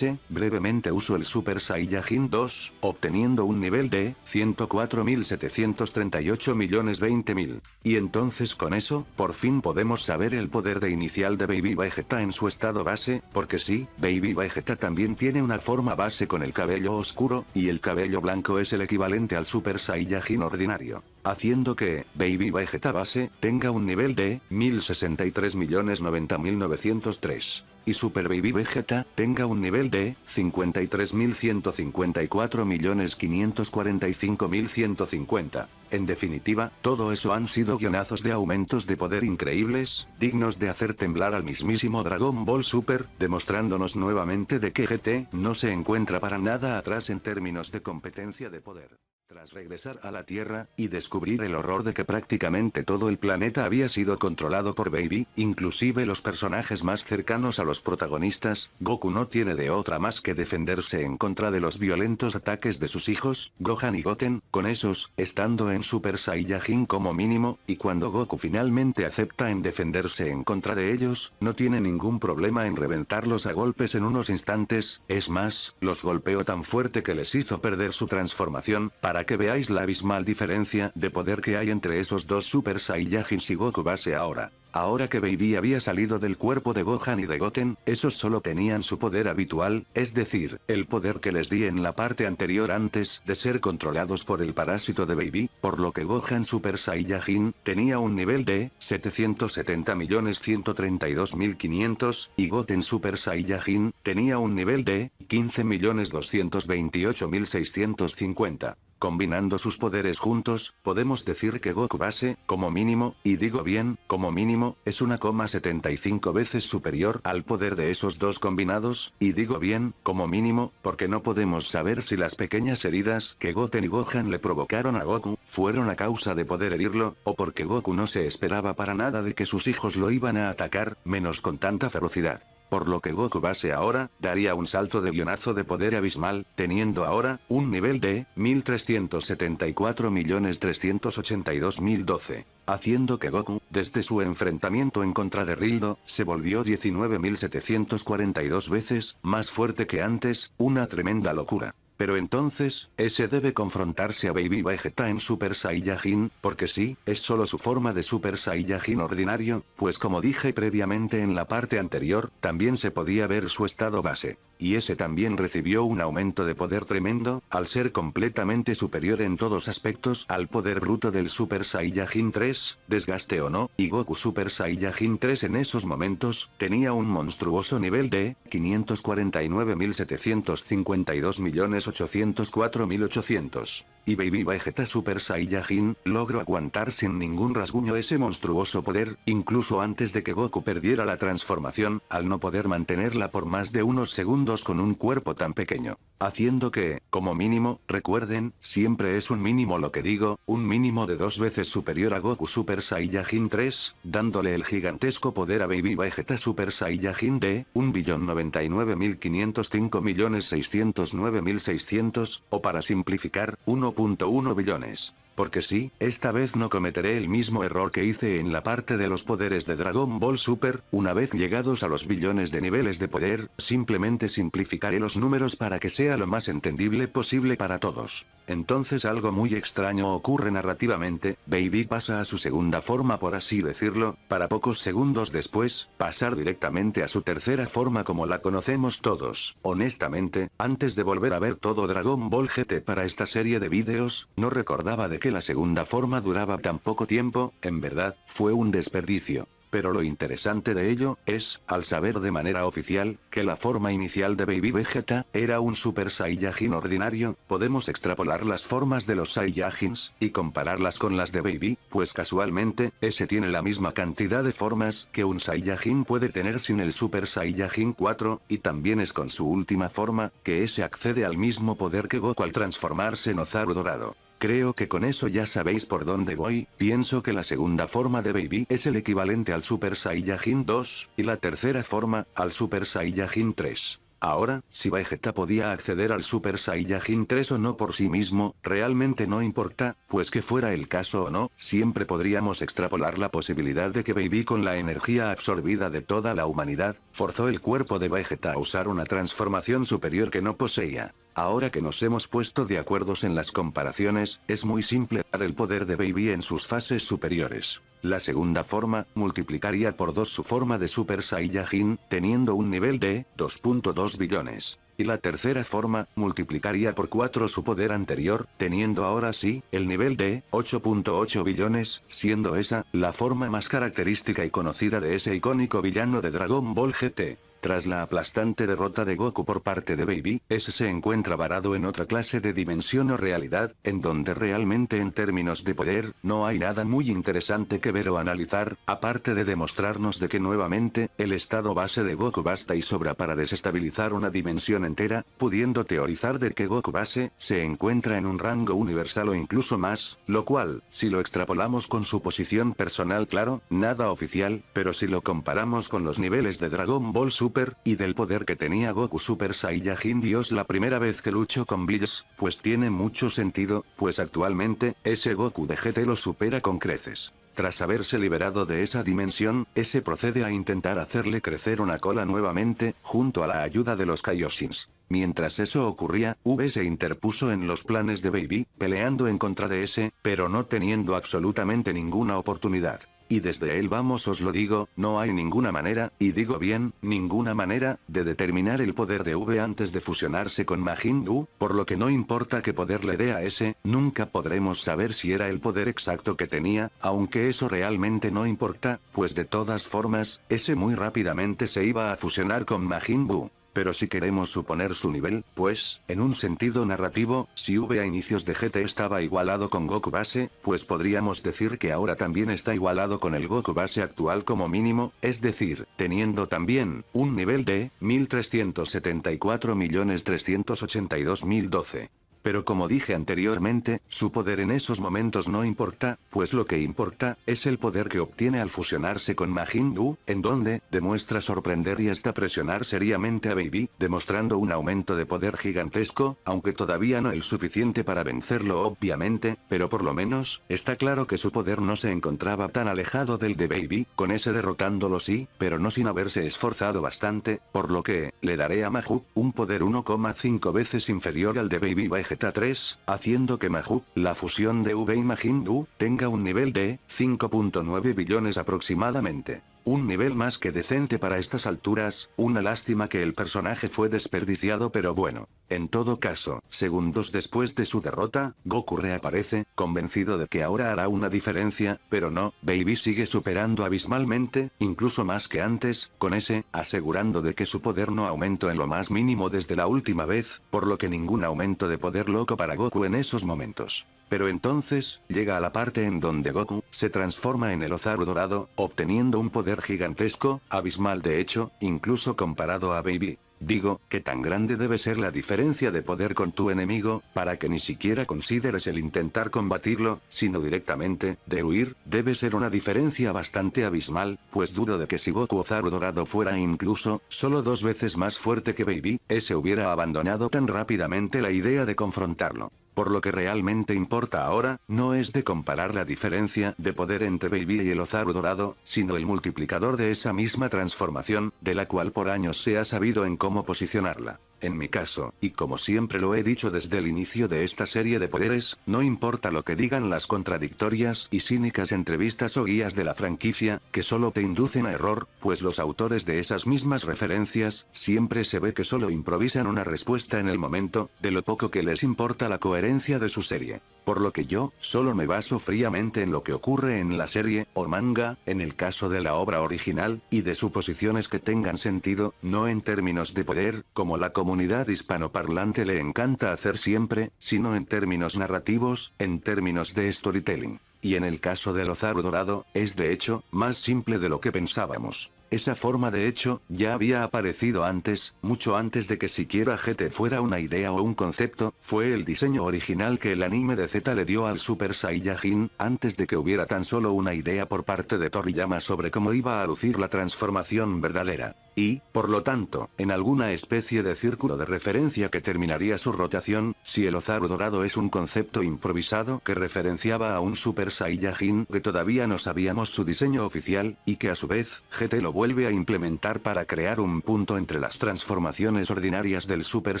brevemente usó el Super Saiyajin 2, obteniendo un nivel de 104.738.020.000. Y entonces con eso, por fin podemos saber el poder de inicial de Baby Vegeta en su estado base, porque sí, Baby Vegeta también tiene una forma base con el cabello oscuro, y el cabello blanco es el equivalente al Super Saiyajin ordinario. Haciendo que, Baby Vegeta base, tenga un nivel de 1.063.090.903. Y Super Baby Vegeta, tenga un nivel de 53.154.545.150. En definitiva, todo eso han sido guionazos de aumentos de poder increíbles, dignos de hacer temblar al mismísimo Dragon Ball Super, demostrándonos nuevamente de que GT no se encuentra para nada atrás en términos de competencia de poder. Tras regresar a la Tierra, y descubrir el horror de que prácticamente todo el planeta había sido controlado por Baby, inclusive los personajes más cercanos a los protagonistas, Goku no tiene de otra más que defenderse en contra de los violentos ataques de sus hijos, Gohan y Goten, con esos, estando en Super Saiyajin como mínimo, y cuando Goku finalmente acepta en defenderse en contra de ellos, no tiene ningún problema en reventarlos a golpes en unos instantes, es más, los golpeó tan fuerte que les hizo perder su transformación, para que veáis la abismal diferencia de poder que hay entre esos dos Super Saiyajins y Goku base ahora. Ahora que Baby había salido del cuerpo de Gohan y de Goten, esos solo tenían su poder habitual, es decir, el poder que les di en la parte anterior antes de ser controlados por el parásito de Baby, por lo que Gohan Super Saiyajin tenía un nivel de 770.132.500 y Goten Super Saiyajin tenía un nivel de 15.228.650. Combinando sus poderes juntos, podemos decir que Goku base, como mínimo, y digo bien, como mínimo, es 1,75 veces superior al poder de esos dos combinados, y digo bien, como mínimo, porque no podemos saber si las pequeñas heridas que Goten y Gohan le provocaron a Goku, fueron a causa de poder herirlo, o porque Goku no se esperaba para nada de que sus hijos lo iban a atacar, menos con tanta ferocidad. Por lo que Goku base ahora, daría un salto de guionazo de poder abismal, teniendo ahora, un nivel de 1.374.382.012. Haciendo que Goku, desde su enfrentamiento en contra de Rildo, se volvió 19.742 veces, más fuerte que antes, una tremenda locura. Pero entonces, ese debe confrontarse a Baby Vegeta en Super Saiyajin, porque sí, es solo su forma de Super Saiyajin ordinario, pues como dije previamente en la parte anterior, también se podía ver su estado base. Y ese también recibió un aumento de poder tremendo, al ser completamente superior en todos aspectos al poder bruto del Super Saiyajin 3, desgaste o no, y Goku Super Saiyajin 3 en esos momentos, tenía un monstruoso nivel de 549.752.804.800. Y Baby Vegeta Super Saiyajin logró aguantar sin ningún rasguño ese monstruoso poder, incluso antes de que Goku perdiera la transformación, al no poder mantenerla por más de unos segundos con un cuerpo tan pequeño. Haciendo que, como mínimo, recuerden, siempre es un mínimo lo que digo, un mínimo de 2 veces superior a Goku Super Saiyajin 3, dándole el gigantesco poder a Baby Vegeta Super Saiyajin de 1.099.505.609.600, o para simplificar, 1.1 billones. Porque sí, esta vez no cometeré el mismo error que hice en la parte de los poderes de Dragon Ball Super, una vez llegados a los billones de niveles de poder, simplemente simplificaré los números para que sea lo más entendible posible para todos. Entonces algo muy extraño ocurre narrativamente, Baby pasa a su segunda forma por así decirlo, para pocos segundos después, pasar directamente a su tercera forma como la conocemos todos. Honestamente, antes de volver a ver todo Dragon Ball GT para esta serie de vídeos, no recordaba de que la segunda forma duraba tan poco tiempo, en verdad, fue un desperdicio. Pero lo interesante de ello es, al saber de manera oficial, que la forma inicial de Baby Vegeta era un Super Saiyajin ordinario, podemos extrapolar las formas de los Saiyajins, y compararlas con las de Baby, pues casualmente, ese tiene la misma cantidad de formas que un Saiyajin puede tener sin el Super Saiyajin 4, y también es con su última forma, que ese accede al mismo poder que Goku al transformarse en Ozaru dorado. Creo que con eso ya sabéis por dónde voy, pienso que la segunda forma de Baby es el equivalente al Super Saiyajin 2, y la tercera forma, al Super Saiyajin 3. Ahora, si Vegeta podía acceder al Super Saiyajin 3 o no por sí mismo, realmente no importa, pues que fuera el caso o no, siempre podríamos extrapolar la posibilidad de que Baby con la energía absorbida de toda la humanidad, forzó el cuerpo de Vegeta a usar una transformación superior que no poseía. Ahora que nos hemos puesto de acuerdo en las comparaciones, es muy simple dar el poder de Baby en sus fases superiores. La segunda forma, multiplicaría por 2 su forma de Super Saiyajin, teniendo un nivel de 2.2 billones. Y la tercera forma, multiplicaría por 4 su poder anterior, teniendo ahora sí, el nivel de 8.8 billones, siendo esa, la forma más característica y conocida de ese icónico villano de Dragon Ball GT. Tras la aplastante derrota de Goku por parte de Baby, ese se encuentra varado en otra clase de dimensión o realidad, en donde realmente en términos de poder, no hay nada muy interesante que ver o analizar, aparte de demostrarnos de que nuevamente, el estado base de Goku basta y sobra para desestabilizar una dimensión entera, pudiendo teorizar de que Goku base, se encuentra en un rango universal o incluso más, lo cual, si lo extrapolamos con su posición personal claro, nada oficial, pero si lo comparamos con los niveles de Dragon Ball Super, y del poder que tenía Goku Super Saiyajin Dios la primera vez que luchó con Bills, pues tiene mucho sentido, pues actualmente, ese Goku de GT lo supera con creces. Tras haberse liberado de esa dimensión, ese procede a intentar hacerle crecer una cola nuevamente, junto a la ayuda de los Kaioshins. Mientras eso ocurría, V se interpuso en los planes de Baby, peleando en contra de ese, pero no teniendo absolutamente ninguna oportunidad. Y desde él vamos os lo digo, no hay ninguna manera, y digo bien, ninguna manera, de determinar el poder de V antes de fusionarse con Majin Buu, por lo que no importa qué poder le dé a ese, nunca podremos saber si era el poder exacto que tenía, aunque eso realmente no importa, pues de todas formas, ese muy rápidamente se iba a fusionar con Majin Buu. Pero si queremos suponer su nivel, pues, en un sentido narrativo, si V a inicios de GT estaba igualado con Goku base, pues podríamos decir que ahora también está igualado con el Goku base actual como mínimo, es decir, teniendo también, un nivel de, 1374.382.012. Pero como dije anteriormente, su poder en esos momentos no importa, pues lo que importa, es el poder que obtiene al fusionarse con Majin Buu, en donde, demuestra sorprender y hasta presionar seriamente a Baby, demostrando un aumento de poder gigantesco, aunque todavía no el suficiente para vencerlo obviamente, pero por lo menos, está claro que su poder no se encontraba tan alejado del de Baby, con ese derrotándolo sí, pero no sin haberse esforzado bastante, por lo que, le daré a Majin un poder 1,5 veces inferior al de Baby Vegeta 3, haciendo que Majin, la fusión de V y Majin Buu, tenga un nivel de 5.9 billones aproximadamente. Un nivel más que decente para estas alturas, una lástima que el personaje fue desperdiciado, pero bueno. En todo caso, segundos después de su derrota, Goku reaparece, convencido de que ahora hará una diferencia, pero no, Baby sigue superando abismalmente, incluso más que antes, con ese, asegurando de que su poder no aumentó en lo más mínimo desde la última vez, por lo que ningún aumento de poder loco para Goku en esos momentos. Pero entonces, llega a la parte en donde Goku se transforma en el Ozaru dorado, obteniendo un poder gigantesco, abismal de hecho, incluso comparado a Baby. Digo, ¿qué tan grande debe ser la diferencia de poder con tu enemigo, para que ni siquiera consideres el intentar combatirlo, sino directamente, de huir? Debe ser una diferencia bastante abismal, pues dudo de que si Goku Ozaru dorado fuera incluso, solo 2 veces más fuerte que Baby, ese hubiera abandonado tan rápidamente la idea de confrontarlo. Por lo que realmente importa ahora, no es de comparar la diferencia de poder entre Baby y el Ozaru dorado, sino el multiplicador de esa misma transformación, de la cual por años se ha sabido en cómo posicionarla. En mi caso, y como siempre lo he dicho desde el inicio de esta serie de poderes, no importa lo que digan las contradictorias y cínicas entrevistas o guías de la franquicia, que solo te inducen a error, pues los autores de esas mismas referencias, siempre se ve que solo improvisan una respuesta en el momento, de lo poco que les importa la coherencia de su serie. Por lo que yo, solo me baso fríamente en lo que ocurre en la serie, o manga, en el caso de la obra original, y de suposiciones que tengan sentido, no en términos de poder, como la comunidad hispanoparlante le encanta hacer siempre, sino en términos narrativos, en términos de storytelling. Y en el caso del Ozaru dorado, es de hecho, más simple de lo que pensábamos. Esa forma de hecho, ya había aparecido antes, mucho antes de que siquiera GT fuera una idea o un concepto, fue el diseño original que el anime de Z le dio al Super Saiyajin, antes de que hubiera tan solo una idea por parte de Toriyama sobre cómo iba a lucir la transformación verdadera. Y, por lo tanto, en alguna especie de círculo de referencia que terminaría su rotación, si el Ozaru dorado es un concepto improvisado que referenciaba a un Super Saiyajin que todavía no sabíamos su diseño oficial, y que a su vez, GT lo vuelve a implementar para crear un punto entre las transformaciones ordinarias del Super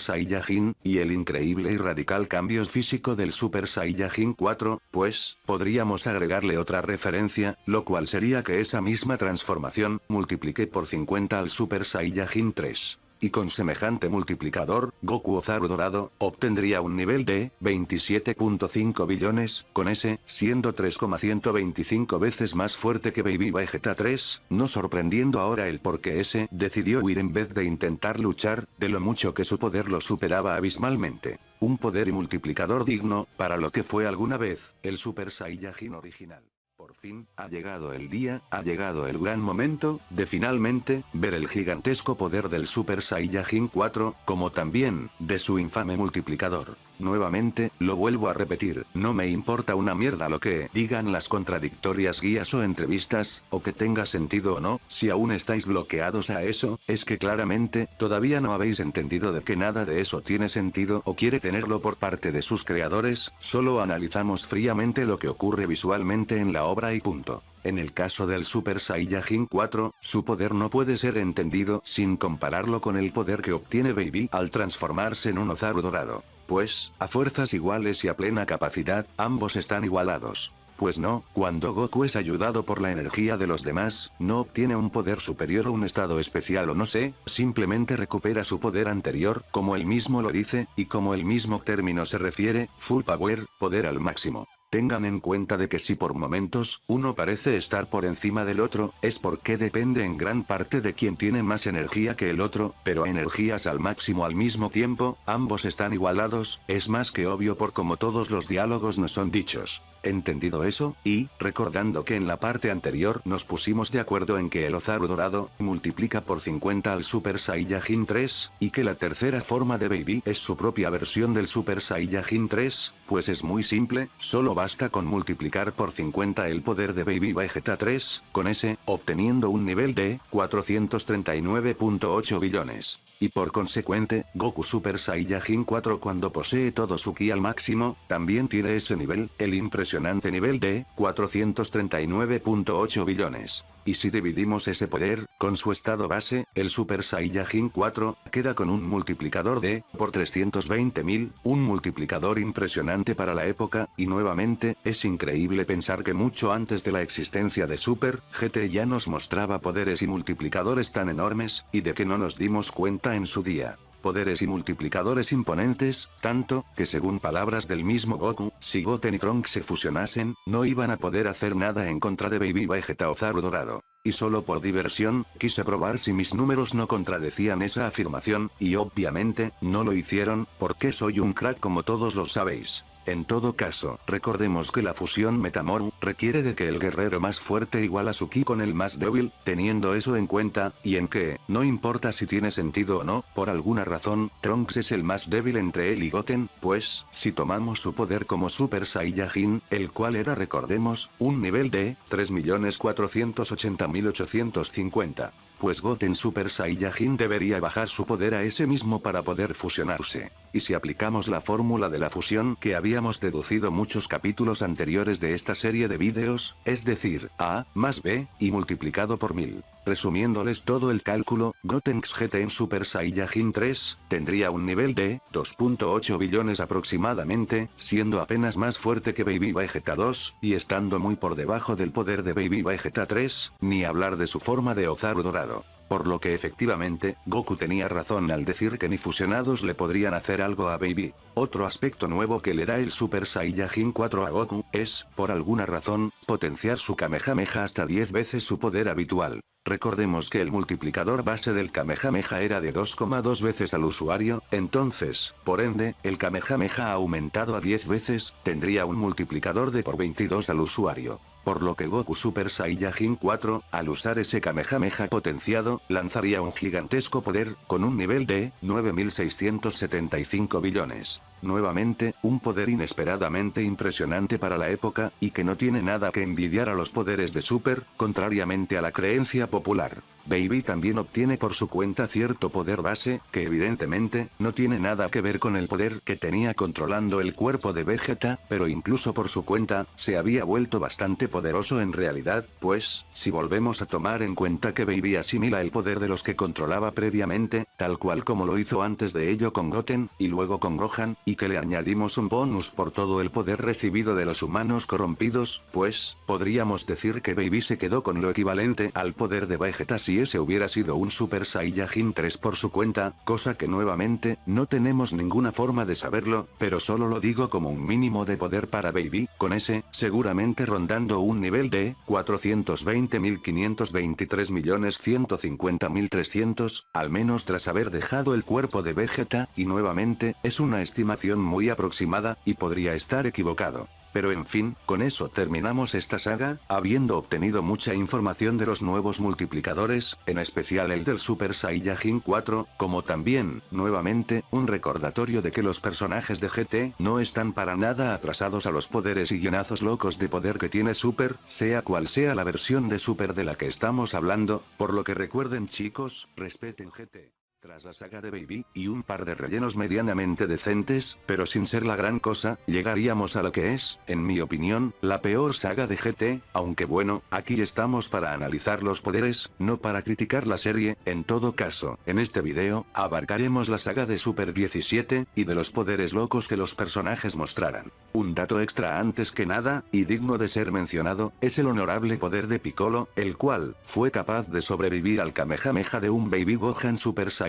Saiyajin, y el increíble y radical cambio físico del Super Saiyajin 4, pues, podríamos agregarle otra referencia, lo cual sería que esa misma transformación, multiplique por 50 al Super Saiyajin 3. Y con semejante multiplicador, Goku Ozaru dorado, obtendría un nivel de 27.5 billones, con ese, siendo 3,125 veces más fuerte que Baby Vegeta 3, no sorprendiendo ahora el por qué ese decidió huir en vez de intentar luchar, de lo mucho que su poder lo superaba abismalmente. Un poder y multiplicador digno, para lo que fue alguna vez, el Super Saiyajin original. Por fin, ha llegado el día, ha llegado el gran momento, de finalmente, ver el gigantesco poder del Super Saiyajin 4, como también, de su infame multiplicador. Nuevamente, lo vuelvo a repetir, no me importa una mierda lo que digan las contradictorias guías o entrevistas, o que tenga sentido o no, si aún estáis bloqueados a eso, es que claramente, todavía no habéis entendido de que nada de eso tiene sentido o quiere tenerlo por parte de sus creadores, solo analizamos fríamente lo que ocurre visualmente en la obra y punto. En el caso del Super Saiyajin 4, su poder no puede ser entendido sin compararlo con el poder que obtiene Baby al transformarse en un Ozaru dorado. Pues, a fuerzas iguales y a plena capacidad, ambos están igualados. Pues no, cuando Goku es ayudado por la energía de los demás, no obtiene un poder superior o un estado especial o no sé, simplemente recupera su poder anterior, como él mismo lo dice, y como el mismo término se refiere, full power, poder al máximo. Tengan en cuenta de que si por momentos, uno parece estar por encima del otro, es porque depende en gran parte de quién tiene más energía que el otro, pero energías al máximo al mismo tiempo, ambos están igualados, es más que obvio por como todos los diálogos nos son dichos. Entendido eso, y, recordando que en la parte anterior nos pusimos de acuerdo en que el Ozaru dorado, multiplica por 50 al Super Saiyajin 3, y que la tercera forma de Baby es su propia versión del Super Saiyajin 3, pues es muy simple, solo basta con multiplicar por 50 el poder de Baby Vegeta 3, con ese, obteniendo un nivel de 439.8 billones. Y por consecuente, Goku Super Saiyajin 4 cuando posee todo su ki al máximo, también tiene ese nivel, el impresionante nivel de 439.8 billones. Y si dividimos ese poder, con su estado base, el Super Saiyajin 4, queda con un multiplicador de, por 320.000, un multiplicador impresionante para la época, y nuevamente, es increíble pensar que mucho antes de la existencia de Super, GT ya nos mostraba poderes y multiplicadores tan enormes, y de que no nos dimos cuenta en su día. Poderes y multiplicadores imponentes, tanto, que según palabras del mismo Goku, si Goten y Trunks se fusionasen, no iban a poder hacer nada en contra de Baby Vegeta Ozaru dorado. Y solo por diversión, quise probar si mis números no contradecían esa afirmación, y obviamente, no lo hicieron, porque soy un crack como todos lo sabéis. En todo caso, recordemos que la fusión Metamoru requiere de que el guerrero más fuerte iguala su ki con el más débil, teniendo eso en cuenta, y en que, no importa si tiene sentido o no, por alguna razón, Trunks es el más débil entre él y Goten, pues, si tomamos su poder como Super Saiyajin, el cual era recordemos, un nivel de 3.480.850. Pues Goten Super Saiyajin debería bajar su poder a ese mismo para poder fusionarse. Y si aplicamos la fórmula de la fusión que habíamos deducido muchos capítulos anteriores de esta serie de vídeos, es decir, A más B, y multiplicado por 1000. Resumiéndoles todo el cálculo, Gotenks GT en Super Saiyajin 3, tendría un nivel de 2.8 billones aproximadamente, siendo apenas más fuerte que Baby Vegeta 2, y estando muy por debajo del poder de Baby Vegeta 3, ni hablar de su forma de Ozaru dorado. Por lo que efectivamente, Goku tenía razón al decir que ni fusionados le podrían hacer algo a Baby. Otro aspecto nuevo que le da el Super Saiyajin 4 a Goku, es, por alguna razón, potenciar su Kamehameha hasta 10 veces su poder habitual. Recordemos que el multiplicador base del Kamehameha era de 2,2 veces al usuario, entonces, por ende, el Kamehameha aumentado a 10 veces, tendría un multiplicador de por 22 al usuario. Por lo que Goku Super Saiyajin 4, al usar ese Kamehameha potenciado, lanzaría un gigantesco poder, con un nivel de 9.675 billones. Nuevamente, un poder inesperadamente impresionante para la época, y que no tiene nada que envidiar a los poderes de Super, contrariamente a la creencia popular. Baby también obtiene por su cuenta cierto poder base, que evidentemente, no tiene nada que ver con el poder que tenía controlando el cuerpo de Vegeta, pero incluso por su cuenta, se había vuelto bastante poderoso en realidad, pues, si volvemos a tomar en cuenta que Baby asimila el poder de los que controlaba previamente, tal cual como lo hizo antes de ello con Goten, y luego con Gohan, y que le añadimos un bonus por todo el poder recibido de los humanos corrompidos, pues, podríamos decir que Baby se quedó con lo equivalente al poder de Vegeta si ese hubiera sido un Super Saiyajin 3 por su cuenta, cosa que nuevamente, no tenemos ninguna forma de saberlo, pero solo lo digo como un mínimo de poder para Baby, con ese, seguramente rondando un nivel de 420.523.150.300, al menos tras haber dejado el cuerpo de Vegeta, y nuevamente, es una estimación muy aproximada, y podría estar equivocado. Pero en fin, con eso terminamos esta saga, habiendo obtenido mucha información de los nuevos multiplicadores, en especial el del Super Saiyajin 4, como también, nuevamente, un recordatorio de que los personajes de GT no están para nada atrasados a los poderes y guionazos locos de poder que tiene Super, sea cual sea la versión de Super de la que estamos hablando, por lo que recuerden chicos, respeten GT. Tras la saga de Baby, y un par de rellenos medianamente decentes, pero sin ser la gran cosa, llegaríamos a lo que es, en mi opinión, la peor saga de GT, aunque bueno, aquí estamos para analizar los poderes, no para criticar la serie. En todo caso, en este video, abarcaremos la saga de Super 17, y de los poderes locos que los personajes mostraran. Un dato extra antes que nada, y digno de ser mencionado, es el honorable poder de Piccolo, el cual, fue capaz de sobrevivir al Kamehameha de un Baby Gohan Super Saiyajin.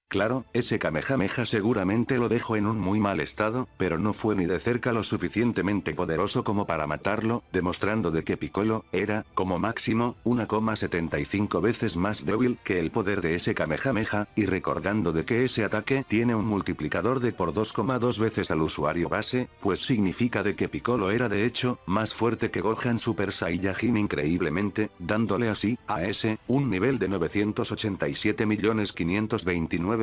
Claro, ese Kamehameha seguramente lo dejó en un muy mal estado, pero no fue ni de cerca lo suficientemente poderoso como para matarlo, demostrando de que Piccolo era, como máximo, 1,75 veces más débil que el poder de ese Kamehameha, y recordando de que ese ataque tiene un multiplicador de por 2,2 veces al usuario base, pues significa de que Piccolo era de hecho, más fuerte que Gohan Super Saiyajin increíblemente, dándole así, a ese, un nivel de 987.529.902.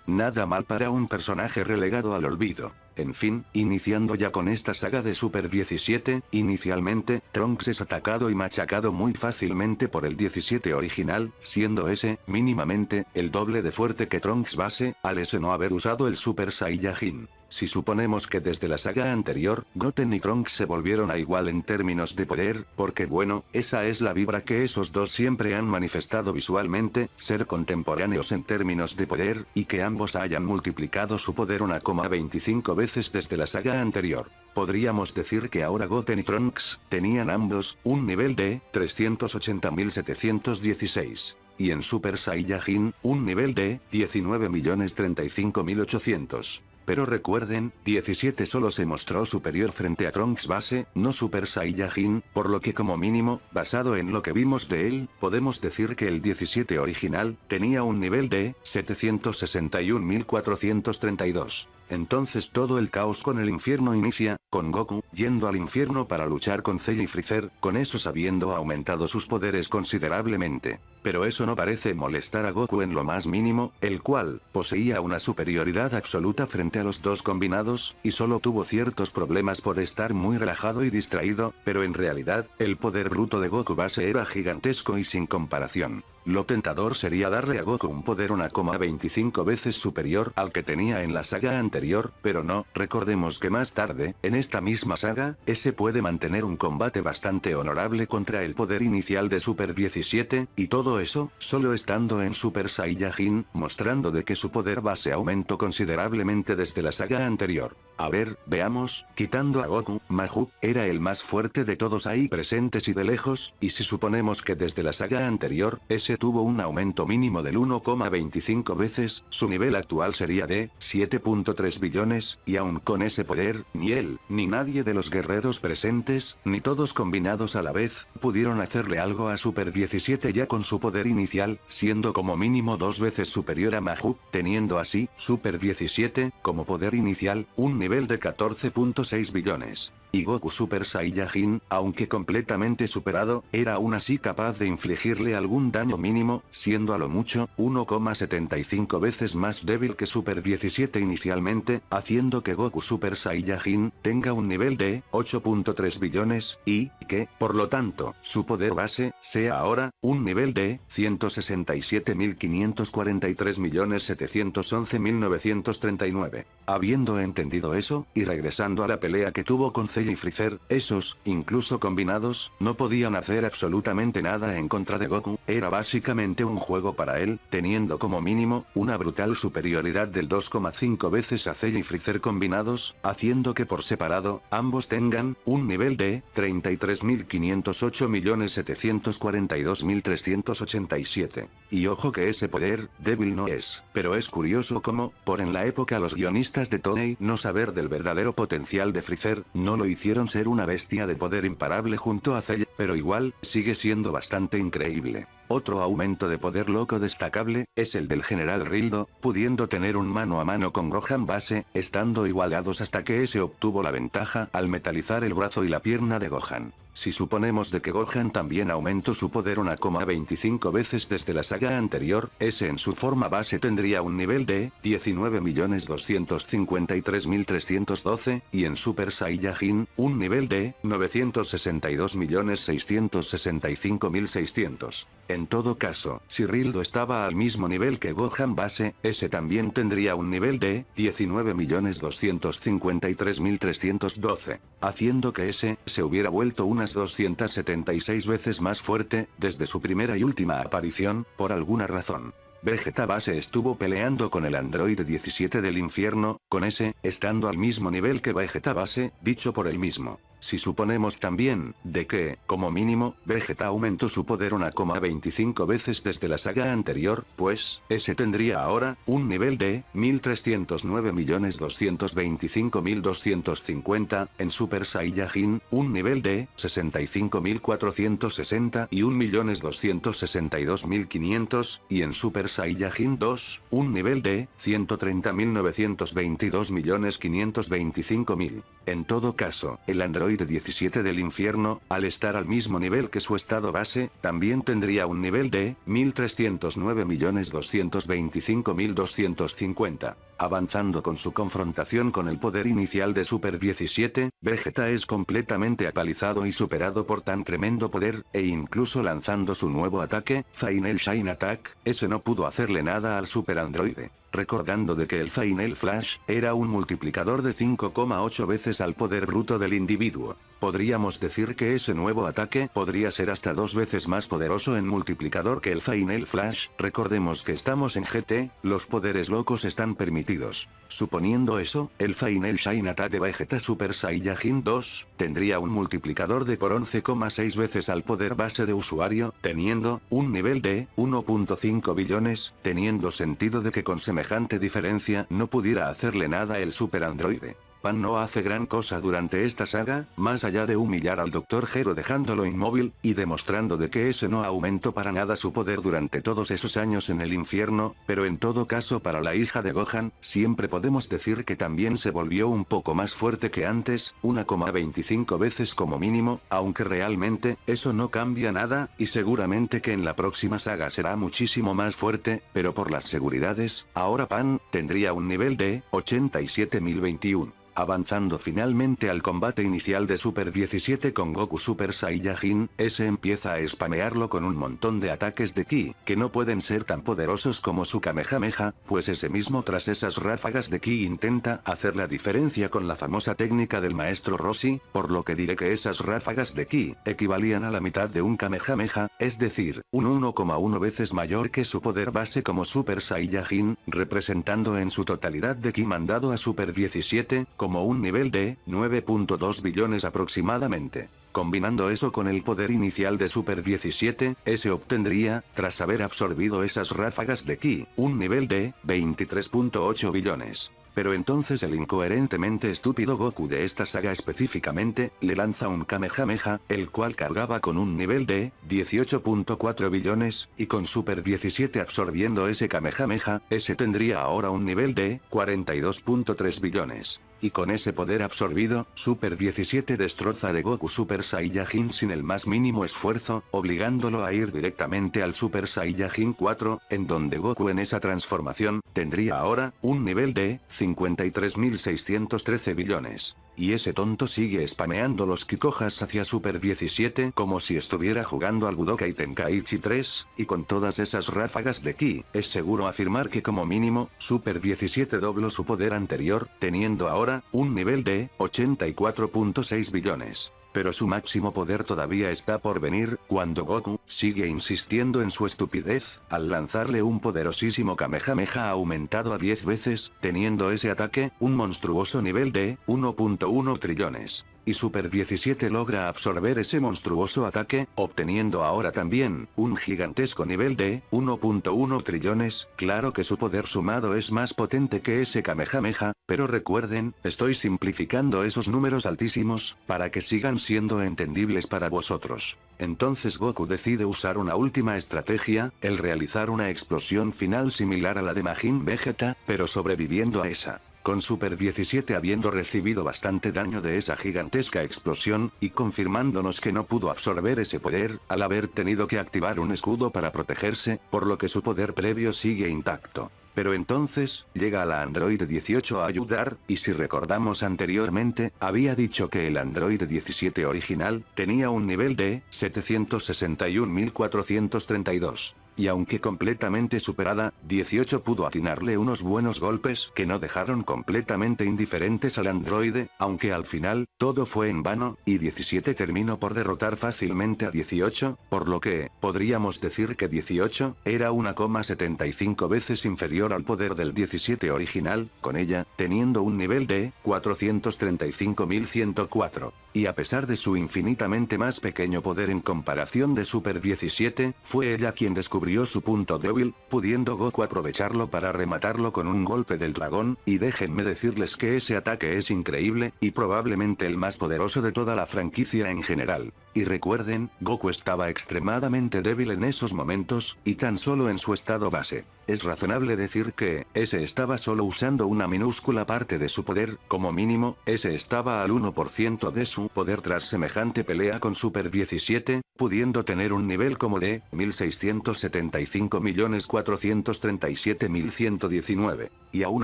Nada mal para un personaje relegado al olvido. En fin, iniciando ya con esta saga de Super 17, inicialmente, Trunks es atacado y machacado muy fácilmente por el 17 original, siendo ese, mínimamente, el doble de fuerte que Trunks base, al ese no haber usado el Super Saiyajin. Si suponemos que desde la saga anterior, Goten y Trunks se volvieron a igual en términos de poder, porque bueno, esa es la vibra que esos dos siempre han manifestado visualmente, ser contemporáneos en términos de poder, y que ambos hayan multiplicado su poder 1,25 veces desde la saga anterior. Podríamos decir que ahora Goten y Trunks, tenían ambos, un nivel de 380.716. Y en Super Saiyajin, un nivel de 19.035.800. Pero recuerden, 17 solo se mostró superior frente a Trunks base, no Super Saiyajin, por lo que como mínimo, basado en lo que vimos de él, podemos decir que el 17 original, tenía un nivel de 761.432. Entonces todo el caos con el infierno inicia, con Goku, yendo al infierno para luchar con Cell y Freezer, con esos habiendo aumentado sus poderes considerablemente. Pero eso no parece molestar a Goku en lo más mínimo, el cual, poseía una superioridad absoluta frente a los dos combinados, y solo tuvo ciertos problemas por estar muy relajado y distraído, pero en realidad, el poder bruto de Goku base era gigantesco y sin comparación. Lo tentador sería darle a Goku un poder 1,25 veces superior al que tenía en la saga anterior, pero no, recordemos que más tarde, en esta misma saga, ese puede mantener un combate bastante honorable contra el poder inicial de Super 17, y todo eso, solo estando en Super Saiyajin, mostrando de que su poder base aumentó considerablemente desde la saga anterior. A ver, veamos, quitando a Goku, Mahu, era el más fuerte de todos ahí presentes y de lejos, y si suponemos que desde la saga anterior, ese tuvo un aumento mínimo del 1,25 veces, su nivel actual sería de 7.3 billones, y aun con ese poder, ni él, ni nadie de los guerreros presentes, ni todos combinados a la vez, pudieron hacerle algo a Super 17 ya con su poder inicial, siendo como mínimo 2 veces superior a Mahu, teniendo así, Super 17, como poder inicial, un nivel de 14.6 billones. Y Goku Super Saiyajin, aunque completamente superado, era aún así capaz de infligirle algún daño mínimo, siendo a lo mucho, 1,75 veces más débil que Super 17 inicialmente, haciendo que Goku Super Saiyajin, tenga un nivel de 8.3 billones, y que, por lo tanto, su poder base, sea ahora, un nivel de 167.543.711.939. Habiendo entendido eso, y regresando a la pelea que tuvo con Cell y Freezer, esos, incluso combinados, no podían hacer absolutamente nada en contra de Goku, era básicamente un juego para él, teniendo como mínimo, una brutal superioridad del 2,5 veces a Cell y Freezer combinados, haciendo que por separado, ambos tengan, un nivel de 33.508.742.387. Y ojo que ese poder, débil no es, pero es curioso como, por en la época los guionistas de Toei no saber del verdadero potencial de Freezer, no lo hicieron ser una bestia de poder imparable junto a Cell, pero igual, sigue siendo bastante increíble. Otro aumento de poder loco destacable, es el del General Rildo, pudiendo tener un mano a mano con Gohan base, estando igualados hasta que ese obtuvo la ventaja al metalizar el brazo y la pierna de Gohan. Si suponemos de que Gohan también aumentó su poder 1,25 veces desde la saga anterior, ese en su forma base tendría un nivel de 19.253.312, y en Super Saiyajin, un nivel de 962.665.600. En todo caso, si Rildo estaba al mismo nivel que Gohan base, ese también tendría un nivel de 19.253.312, haciendo que ese se hubiera vuelto unas 276 veces más fuerte desde su primera y última aparición, por alguna razón. Vegeta base estuvo peleando con el androide 17 del infierno, con ese, estando al mismo nivel que Vegeta base, dicho por él mismo. Si suponemos también, de que, como mínimo, Vegeta aumentó su poder 1,25 veces desde la saga anterior, pues, ese tendría ahora, un nivel de 1.309.225.250, en Super Saiyajin, un nivel de 65.460 y 1.262.500, y en Super Saiyajin 2, un nivel de 130.922.525.000. En todo caso, el androide 17 del infierno, al estar al mismo nivel que su estado base, también tendría un nivel de 1.309.225.250. Avanzando con su confrontación con el poder inicial de Super 17, Vegeta es completamente apalizado y superado por tan tremendo poder, e incluso lanzando su nuevo ataque, Final Shine Attack, ese no pudo hacerle nada al super androide. Recordando de que el Final Flash era un multiplicador de 5,8 veces al poder bruto del individuo. Podríamos decir que ese nuevo ataque podría ser hasta 2 veces más poderoso en multiplicador que el Final Flash. Recordemos que estamos en GT, los poderes locos están permitidos. Suponiendo eso, el Final Shine Attack de Vegeta Super Saiyajin 2 tendría un multiplicador de por 11,6 veces al poder base de usuario, teniendo un nivel de 1.5 billones, teniendo sentido de que con semejante diferencia no pudiera hacerle nada el super androide. Pan no hace gran cosa durante esta saga, más allá de humillar al Dr. Gero dejándolo inmóvil, y demostrando de que ese no aumentó para nada su poder durante todos esos años en el infierno, pero en todo caso para la hija de Gohan, siempre podemos decir que también se volvió un poco más fuerte que antes, 1,25 veces como mínimo, aunque realmente, eso no cambia nada, y seguramente que en la próxima saga será muchísimo más fuerte, pero por las seguridades, ahora Pan tendría un nivel de 87.021. Avanzando finalmente al combate inicial de Super 17 con Goku Super Saiyajin, ese empieza a spamearlo con un montón de ataques de ki, que no pueden ser tan poderosos como su Kamehameha, pues ese mismo tras esas ráfagas de ki intenta hacer la diferencia con la famosa técnica del maestro Roshi, por lo que diré que esas ráfagas de ki equivalían a la mitad de un Kamehameha, es decir, un 1,1 veces mayor que su poder base como Super Saiyajin, representando en su totalidad de ki mandado a Super 17, como un nivel de 9.2 billones aproximadamente. Combinando eso con el poder inicial de Super 17, ese obtendría, tras haber absorbido esas ráfagas de ki, un nivel de 23.8 billones. Pero entonces el incoherentemente estúpido Goku de esta saga específicamente, le lanza un Kamehameha, el cual cargaba con un nivel de 18.4 billones, y con Super 17 absorbiendo ese Kamehameha, ese tendría ahora un nivel de 42.3 billones. Y con ese poder absorbido, Super 17 destroza de Goku Super Saiyajin sin el más mínimo esfuerzo, obligándolo a ir directamente al Super Saiyajin 4, en donde Goku en esa transformación, tendría ahora, un nivel de 53.613 billones. Y ese tonto sigue spameando los Kikojas hacia Super 17 como si estuviera jugando al Budokai Tenkaichi 3, y con todas esas ráfagas de ki, es seguro afirmar que como mínimo, Super 17 dobló su poder anterior, teniendo ahora, un nivel de 84.6 billones. Pero su máximo poder todavía está por venir, cuando Goku sigue insistiendo en su estupidez, al lanzarle un poderosísimo Kamehameha aumentado a 10 veces, teniendo ese ataque, un monstruoso nivel de 1.1 trillones. Y Super 17 logra absorber ese monstruoso ataque, obteniendo ahora también, un gigantesco nivel de 1.1 trillones, claro que su poder sumado es más potente que ese Kamehameha, pero recuerden, estoy simplificando esos números altísimos, para que sigan siendo entendibles para vosotros. Entonces Goku decide usar una última estrategia, el realizar una explosión final similar a la de Majin Vegeta, pero sobreviviendo a esa. con Super 17 habiendo recibido bastante daño de esa gigantesca explosión, y confirmándonos que no pudo absorber ese poder, al haber tenido que activar un escudo para protegerse, por lo que su poder previo sigue intacto. Pero entonces, llega la Android 18 a ayudar, y si recordamos anteriormente, había dicho que el Android 17 original, tenía un nivel de 761.432. Y aunque completamente superada, 18 pudo atinarle unos buenos golpes que no dejaron completamente indiferentes al androide, aunque al final, todo fue en vano, y 17 terminó por derrotar fácilmente a 18, por lo que, podríamos decir que 18, era 1,75 veces inferior al poder del 17 original, con ella, teniendo un nivel de 435.104. Y a pesar de su infinitamente más pequeño poder en comparación de Super 17, fue ella quien descubrió su punto débil, pudiendo Goku aprovecharlo para rematarlo con un golpe del dragón, y déjenme decirles que ese ataque es increíble, y probablemente el más poderoso de toda la franquicia en general. Y recuerden, Goku estaba extremadamente débil en esos momentos, y tan solo en su estado base. Es razonable decir que, ese estaba solo usando una minúscula parte de su poder, como mínimo, ese estaba al 1% de su poder tras semejante pelea con Super 17, pudiendo tener un nivel como de 1.675.437.119. Y aún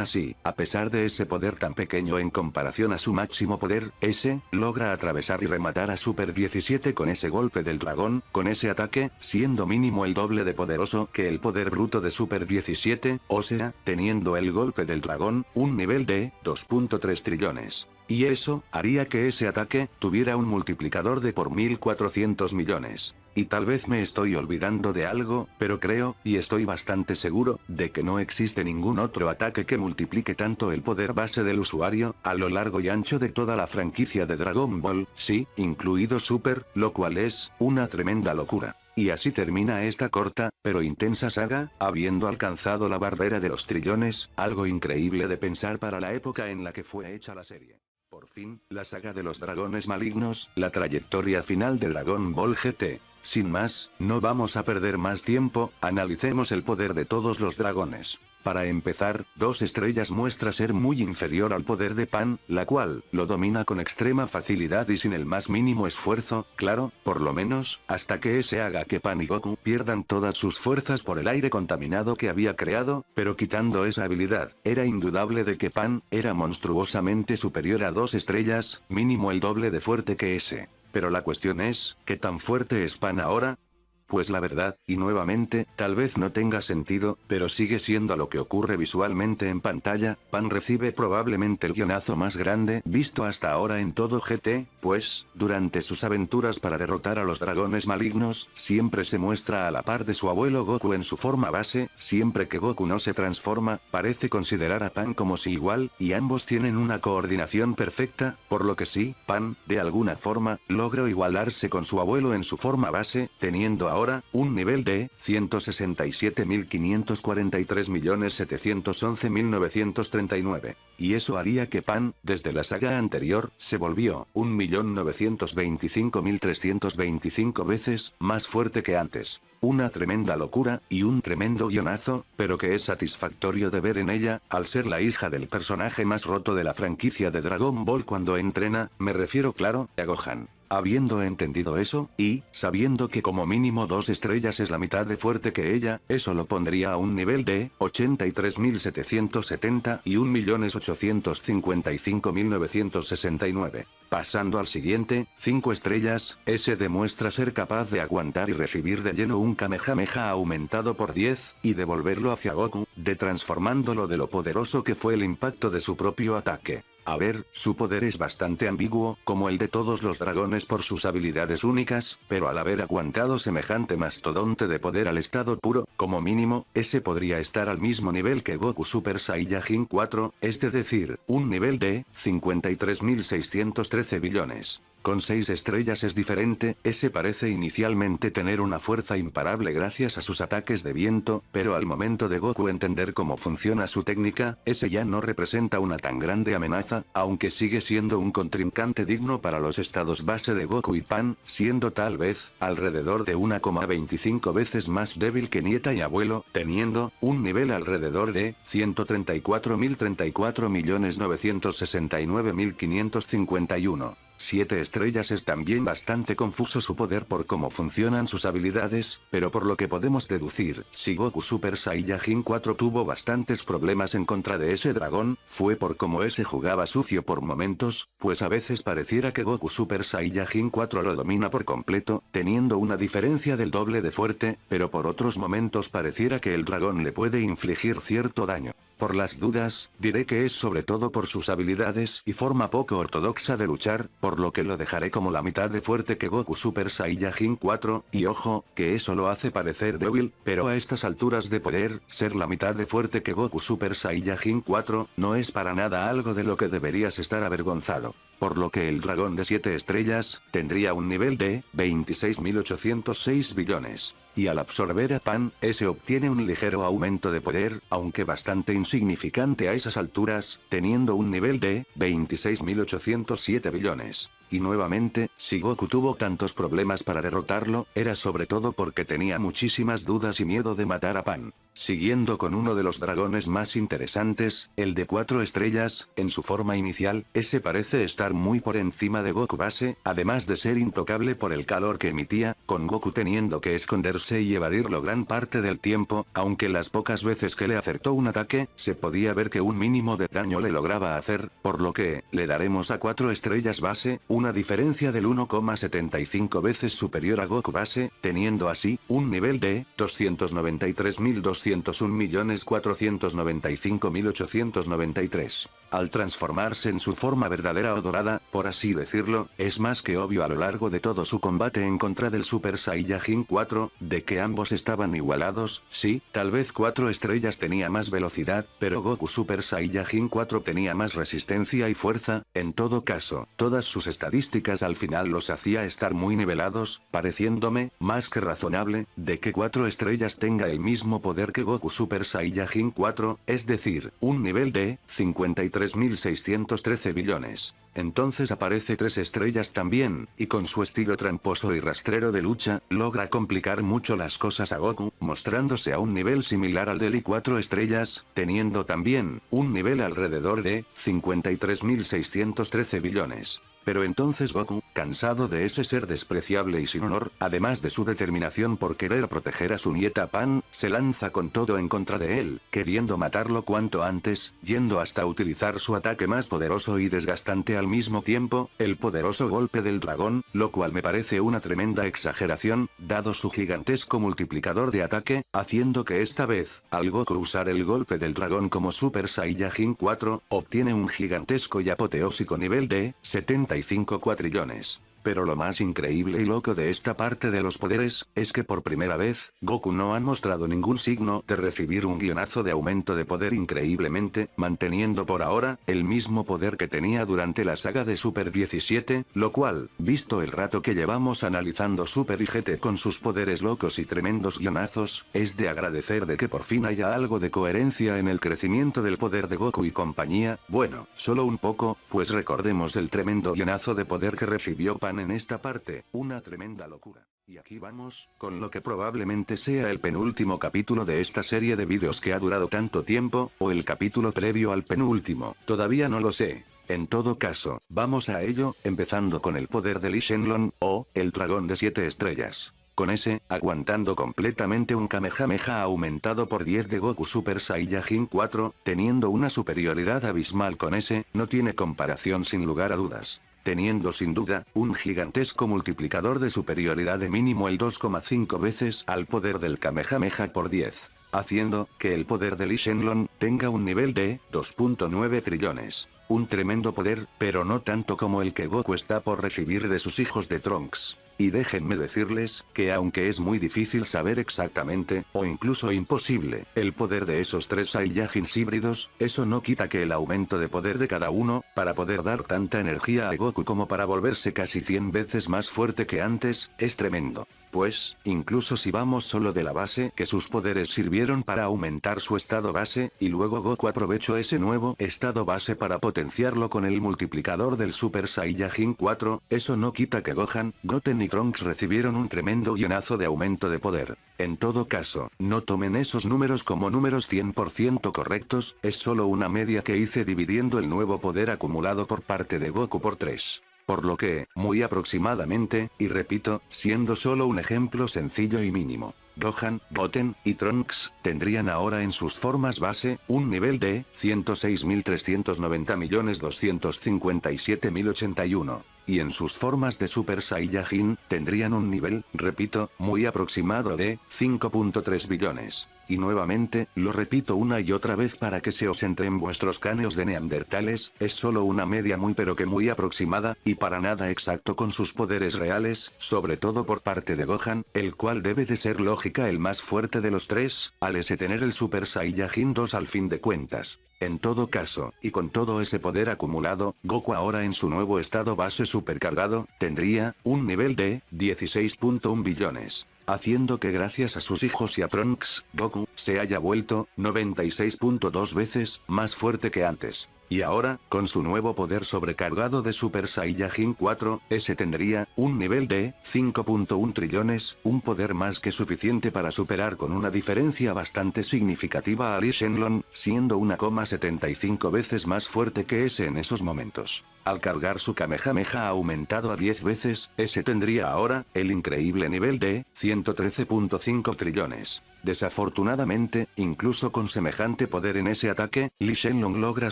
así, a pesar de ese poder tan pequeño en comparación a su máximo poder, ese, logra atravesar y rematar a Super 17 con ese golpe del dragón, con ese ataque, siendo mínimo el doble de poderoso que el poder bruto de Super 17, o sea, teniendo el golpe del dragón, un nivel de 2.3 trillones. Y eso, haría que ese ataque, tuviera un multiplicador de por 1.400 millones. Y tal vez me estoy olvidando de algo, pero creo, y estoy bastante seguro, de que no existe ningún otro ataque que multiplique tanto el poder base del usuario, a lo largo y ancho de toda la franquicia de Dragon Ball, sí, incluido Super, lo cual es, una tremenda locura. Y así termina esta corta, pero intensa saga, habiendo alcanzado la barrera de los trillones, algo increíble de pensar para la época en la que fue hecha la serie. Por fin, la saga de los dragones malignos, la trayectoria final de Dragon Ball GT. Sin más, no vamos a perder más tiempo, analicemos el poder de todos los dragones. Para empezar, 2 estrellas muestra ser muy inferior al poder de Pan, la cual, lo domina con extrema facilidad y sin el más mínimo esfuerzo, claro, por lo menos, hasta que ese haga que Pan y Goku pierdan todas sus fuerzas por el aire contaminado que había creado, pero quitando esa habilidad, era indudable de que Pan, era monstruosamente superior a 2 estrellas, mínimo el doble de fuerte que ese. Pero la cuestión es, ¿qué tan fuerte es Pan ahora? Pues la verdad, y nuevamente, tal vez no tenga sentido, pero sigue siendo lo que ocurre visualmente en pantalla, Pan recibe probablemente el guionazo más grande visto hasta ahora en todo GT, pues, durante sus aventuras para derrotar a los dragones malignos, siempre se muestra a la par de su abuelo Goku en su forma base, siempre que Goku no se transforma, parece considerar a Pan como si igual, y ambos tienen una coordinación perfecta, por lo que sí, Pan, de alguna forma, logró igualarse con su abuelo en su forma base, teniendo ahora un nivel de 167.543.711.939. Y eso haría que Pan, desde la saga anterior, se volvió 1.925.325 veces más fuerte que antes. Una tremenda locura, y un tremendo guionazo, pero que es satisfactorio de ver en ella, al ser la hija del personaje más roto de la franquicia de Dragon Ball cuando entrena, me refiero claro, a Gohan. Habiendo entendido eso, y, sabiendo que como mínimo 2 estrellas es la mitad de fuerte que ella, eso lo pondría a un nivel de 83.770 y 1.855.969. Pasando al siguiente, 5 estrellas, ese demuestra ser capaz de aguantar y recibir de lleno un Kamehameha aumentado por 10, y devolverlo hacia Goku, transformándolo de lo poderoso que fue el impacto de su propio ataque. A ver, su poder es bastante ambiguo, como el de todos los dragones por sus habilidades únicas, pero al haber aguantado semejante mastodonte de poder al estado puro, como mínimo, ese podría estar al mismo nivel que Goku Super Saiyajin 4, es decir, un nivel de 53.613 billones. Con 6 estrellas es diferente, ese parece inicialmente tener una fuerza imparable gracias a sus ataques de viento, pero al momento de Goku entender cómo funciona su técnica, ese ya no representa una tan grande amenaza, aunque sigue siendo un contrincante digno para los estados base de Goku y Pan, siendo tal vez, alrededor de 1,25 veces más débil que nieta y abuelo, teniendo, un nivel alrededor de, 134.034.969.551. 7 estrellas es también bastante confuso su poder por cómo funcionan sus habilidades, pero por lo que podemos deducir, si Goku Super Saiyajin 4 tuvo bastantes problemas en contra de ese dragón, fue por cómo ese jugaba sucio por momentos, pues a veces pareciera que Goku Super Saiyajin 4 lo domina por completo, teniendo una diferencia del doble de fuerte, pero por otros momentos pareciera que el dragón le puede infligir cierto daño. Por las dudas, diré que es sobre todo por sus habilidades y forma poco ortodoxa de luchar, por lo que lo dejaré como la mitad de fuerte que Goku Super Saiyajin 4, y ojo, que eso lo hace parecer débil, pero a estas alturas de poder, ser la mitad de fuerte que Goku Super Saiyajin 4, no es para nada algo de lo que deberías estar avergonzado. Por lo que el dragón de 7 estrellas, tendría un nivel de 26.806 billones. Y al absorber a Pan, ese obtiene un ligero aumento de poder, aunque bastante insignificante a esas alturas, teniendo un nivel de 26.807 billones. Y nuevamente, si Goku tuvo tantos problemas para derrotarlo, era sobre todo porque tenía muchísimas dudas y miedo de matar a Pan. Siguiendo con uno de los dragones más interesantes, el de 4 estrellas, en su forma inicial, ese parece estar muy por encima de Goku base, además de ser intocable por el calor que emitía, con Goku teniendo que esconderse y evadirlo gran parte del tiempo, aunque las pocas veces que le acertó un ataque, se podía ver que un mínimo de daño le lograba hacer, por lo que, le daremos a 4 estrellas base, una diferencia del 1,75 veces superior a Goku base, teniendo así, un nivel de 293.201.495.893. Al transformarse en su forma verdadera o dorada, por así decirlo, es más que obvio a lo largo de todo su combate en contra del Super Saiyajin 4, de que ambos estaban igualados, sí, tal vez 4 estrellas tenía más velocidad, pero Goku Super Saiyajin 4 tenía más resistencia y fuerza, en todo caso, todas sus estadísticas al final los hacía estar muy nivelados, pareciéndome, más que razonable, de que 4 estrellas tenga el mismo poder que Goku Super Saiyajin 4, es decir, un nivel de 53.613 billones. Entonces aparece 3 estrellas también, y con su estilo tramposo y rastrero de lucha, logra complicar mucho las cosas a Goku, mostrándose a un nivel similar al del I 4 estrellas, teniendo también, un nivel alrededor de 53.613 billones. Pero entonces Goku, cansado de ese ser despreciable y sin honor, además de su determinación por querer proteger a su nieta Pan, se lanza con todo en contra de él, queriendo matarlo cuanto antes, yendo hasta utilizar su ataque más poderoso y desgastante al mismo tiempo, el poderoso golpe del dragón, lo cual me parece una tremenda exageración, dado su gigantesco multiplicador de ataque, haciendo que esta vez, al Goku usar el golpe del dragón como Super Saiyajin 4, obtiene un gigantesco y apoteósico nivel de 75 cuatrillones. Pero lo más increíble y loco de esta parte de los poderes, es que por primera vez, Goku no ha mostrado ningún signo de recibir un guionazo de aumento de poder increíblemente, manteniendo por ahora, el mismo poder que tenía durante la saga de Super 17, lo cual, visto el rato que llevamos analizando Super y GT con sus poderes locos y tremendos guionazos, es de agradecer de que por fin haya algo de coherencia en el crecimiento del poder de Goku y compañía, bueno, solo un poco, pues recordemos el tremendo guionazo de poder que recibió Pan en esta parte, una tremenda locura. Y aquí vamos, con lo que probablemente sea el penúltimo capítulo de esta serie de vídeos que ha durado tanto tiempo, o el capítulo previo al penúltimo, todavía no lo sé. En todo caso, vamos a ello, empezando con el poder de Lee Shenlong, o, el dragón de 7 estrellas. Con ese, aguantando completamente un Kamehameha aumentado por 10 de Goku Super Saiyajin 4, teniendo una superioridad abismal con ese, no tiene comparación sin lugar a dudas. Teniendo sin duda, un gigantesco multiplicador de superioridad de mínimo el 2,5 veces al poder del Kamehameha por 10. Haciendo, que el poder de Lee Shenlong, tenga un nivel de 2.9 trillones. Un tremendo poder, pero no tanto como el que Goku está por recibir de sus hijos de Trunks. Y déjenme decirles, que aunque es muy difícil saber exactamente, o incluso imposible, el poder de esos 3 Saiyajins híbridos, eso no quita que el aumento de poder de cada uno, Para poder dar tanta energía a Goku como para volverse casi 100 veces más fuerte que antes, es tremendo. Pues, incluso si vamos solo de la base que sus poderes sirvieron para aumentar su estado base, y luego Goku aprovechó ese nuevo estado base para potenciarlo con el multiplicador del Super Saiyajin 4, eso no quita que Gohan, Goten y Trunks recibieron un tremendo guionazo de aumento de poder. En todo caso, no tomen esos números como números 100% correctos, es solo una media que hice dividiendo el nuevo poder acumulado por parte de Goku por 3. Por lo que, muy aproximadamente, y repito, siendo solo un ejemplo sencillo y mínimo, Gohan, Goten y Trunks tendrían ahora en sus formas base un nivel de 106.390.257.081, y en sus formas de Super Saiyajin tendrían un nivel, repito, muy aproximado de 5.3 billones. Y nuevamente, lo repito una y otra vez para que se os entre en vuestros cráneos de neandertales, es solo una media muy pero que muy aproximada, y para nada exacto con sus poderes reales, sobre todo por parte de Gohan, el cual debe de ser lógica el más fuerte de los tres, al ese tener el Super Saiyajin 2 al fin de cuentas. En todo caso, y con todo ese poder acumulado, Goku ahora en su nuevo estado base supercargado, tendría un nivel de 16.1 billones. Haciendo que gracias a sus hijos y a Trunks, Goku se haya vuelto 96.2 veces más fuerte que antes. Y ahora, con su nuevo poder sobrecargado de Super Saiyajin 4, ese tendría un nivel de 5.1 trillones, un poder más que suficiente para superar con una diferencia bastante significativa a Lee Shenlong, siendo 1,75 veces más fuerte que ese en esos momentos. Al cargar su Kamehameha aumentado a 10 veces, ese tendría ahora el increíble nivel de 113.5 trillones. Desafortunadamente, incluso con semejante poder en ese ataque, Lee Shenlong logra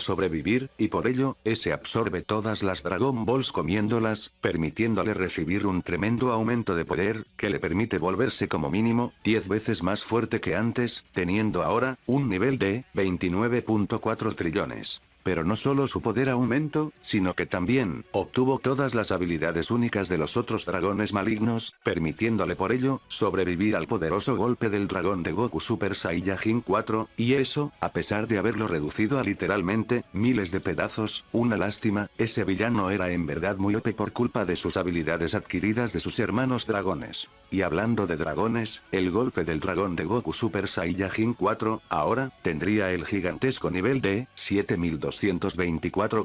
sobrevivir, y por ello, ese absorbe todas las Dragon Balls comiéndolas, permitiéndole recibir un tremendo aumento de poder, que le permite volverse como mínimo 10 veces más fuerte que antes, teniendo ahora un nivel de 29.4 trillones. Pero no solo su poder aumentó, sino que también obtuvo todas las habilidades únicas de los otros dragones malignos, permitiéndole por ello sobrevivir al poderoso golpe del dragón de Goku Super Saiyajin 4, y eso, a pesar de haberlo reducido a literalmente miles de pedazos. Una lástima, ese villano era en verdad muy OP por culpa de sus habilidades adquiridas de sus hermanos dragones. Y hablando de dragones, el golpe del dragón de Goku Super Saiyajin 4, ahora, tendría el gigantesco nivel de 7.224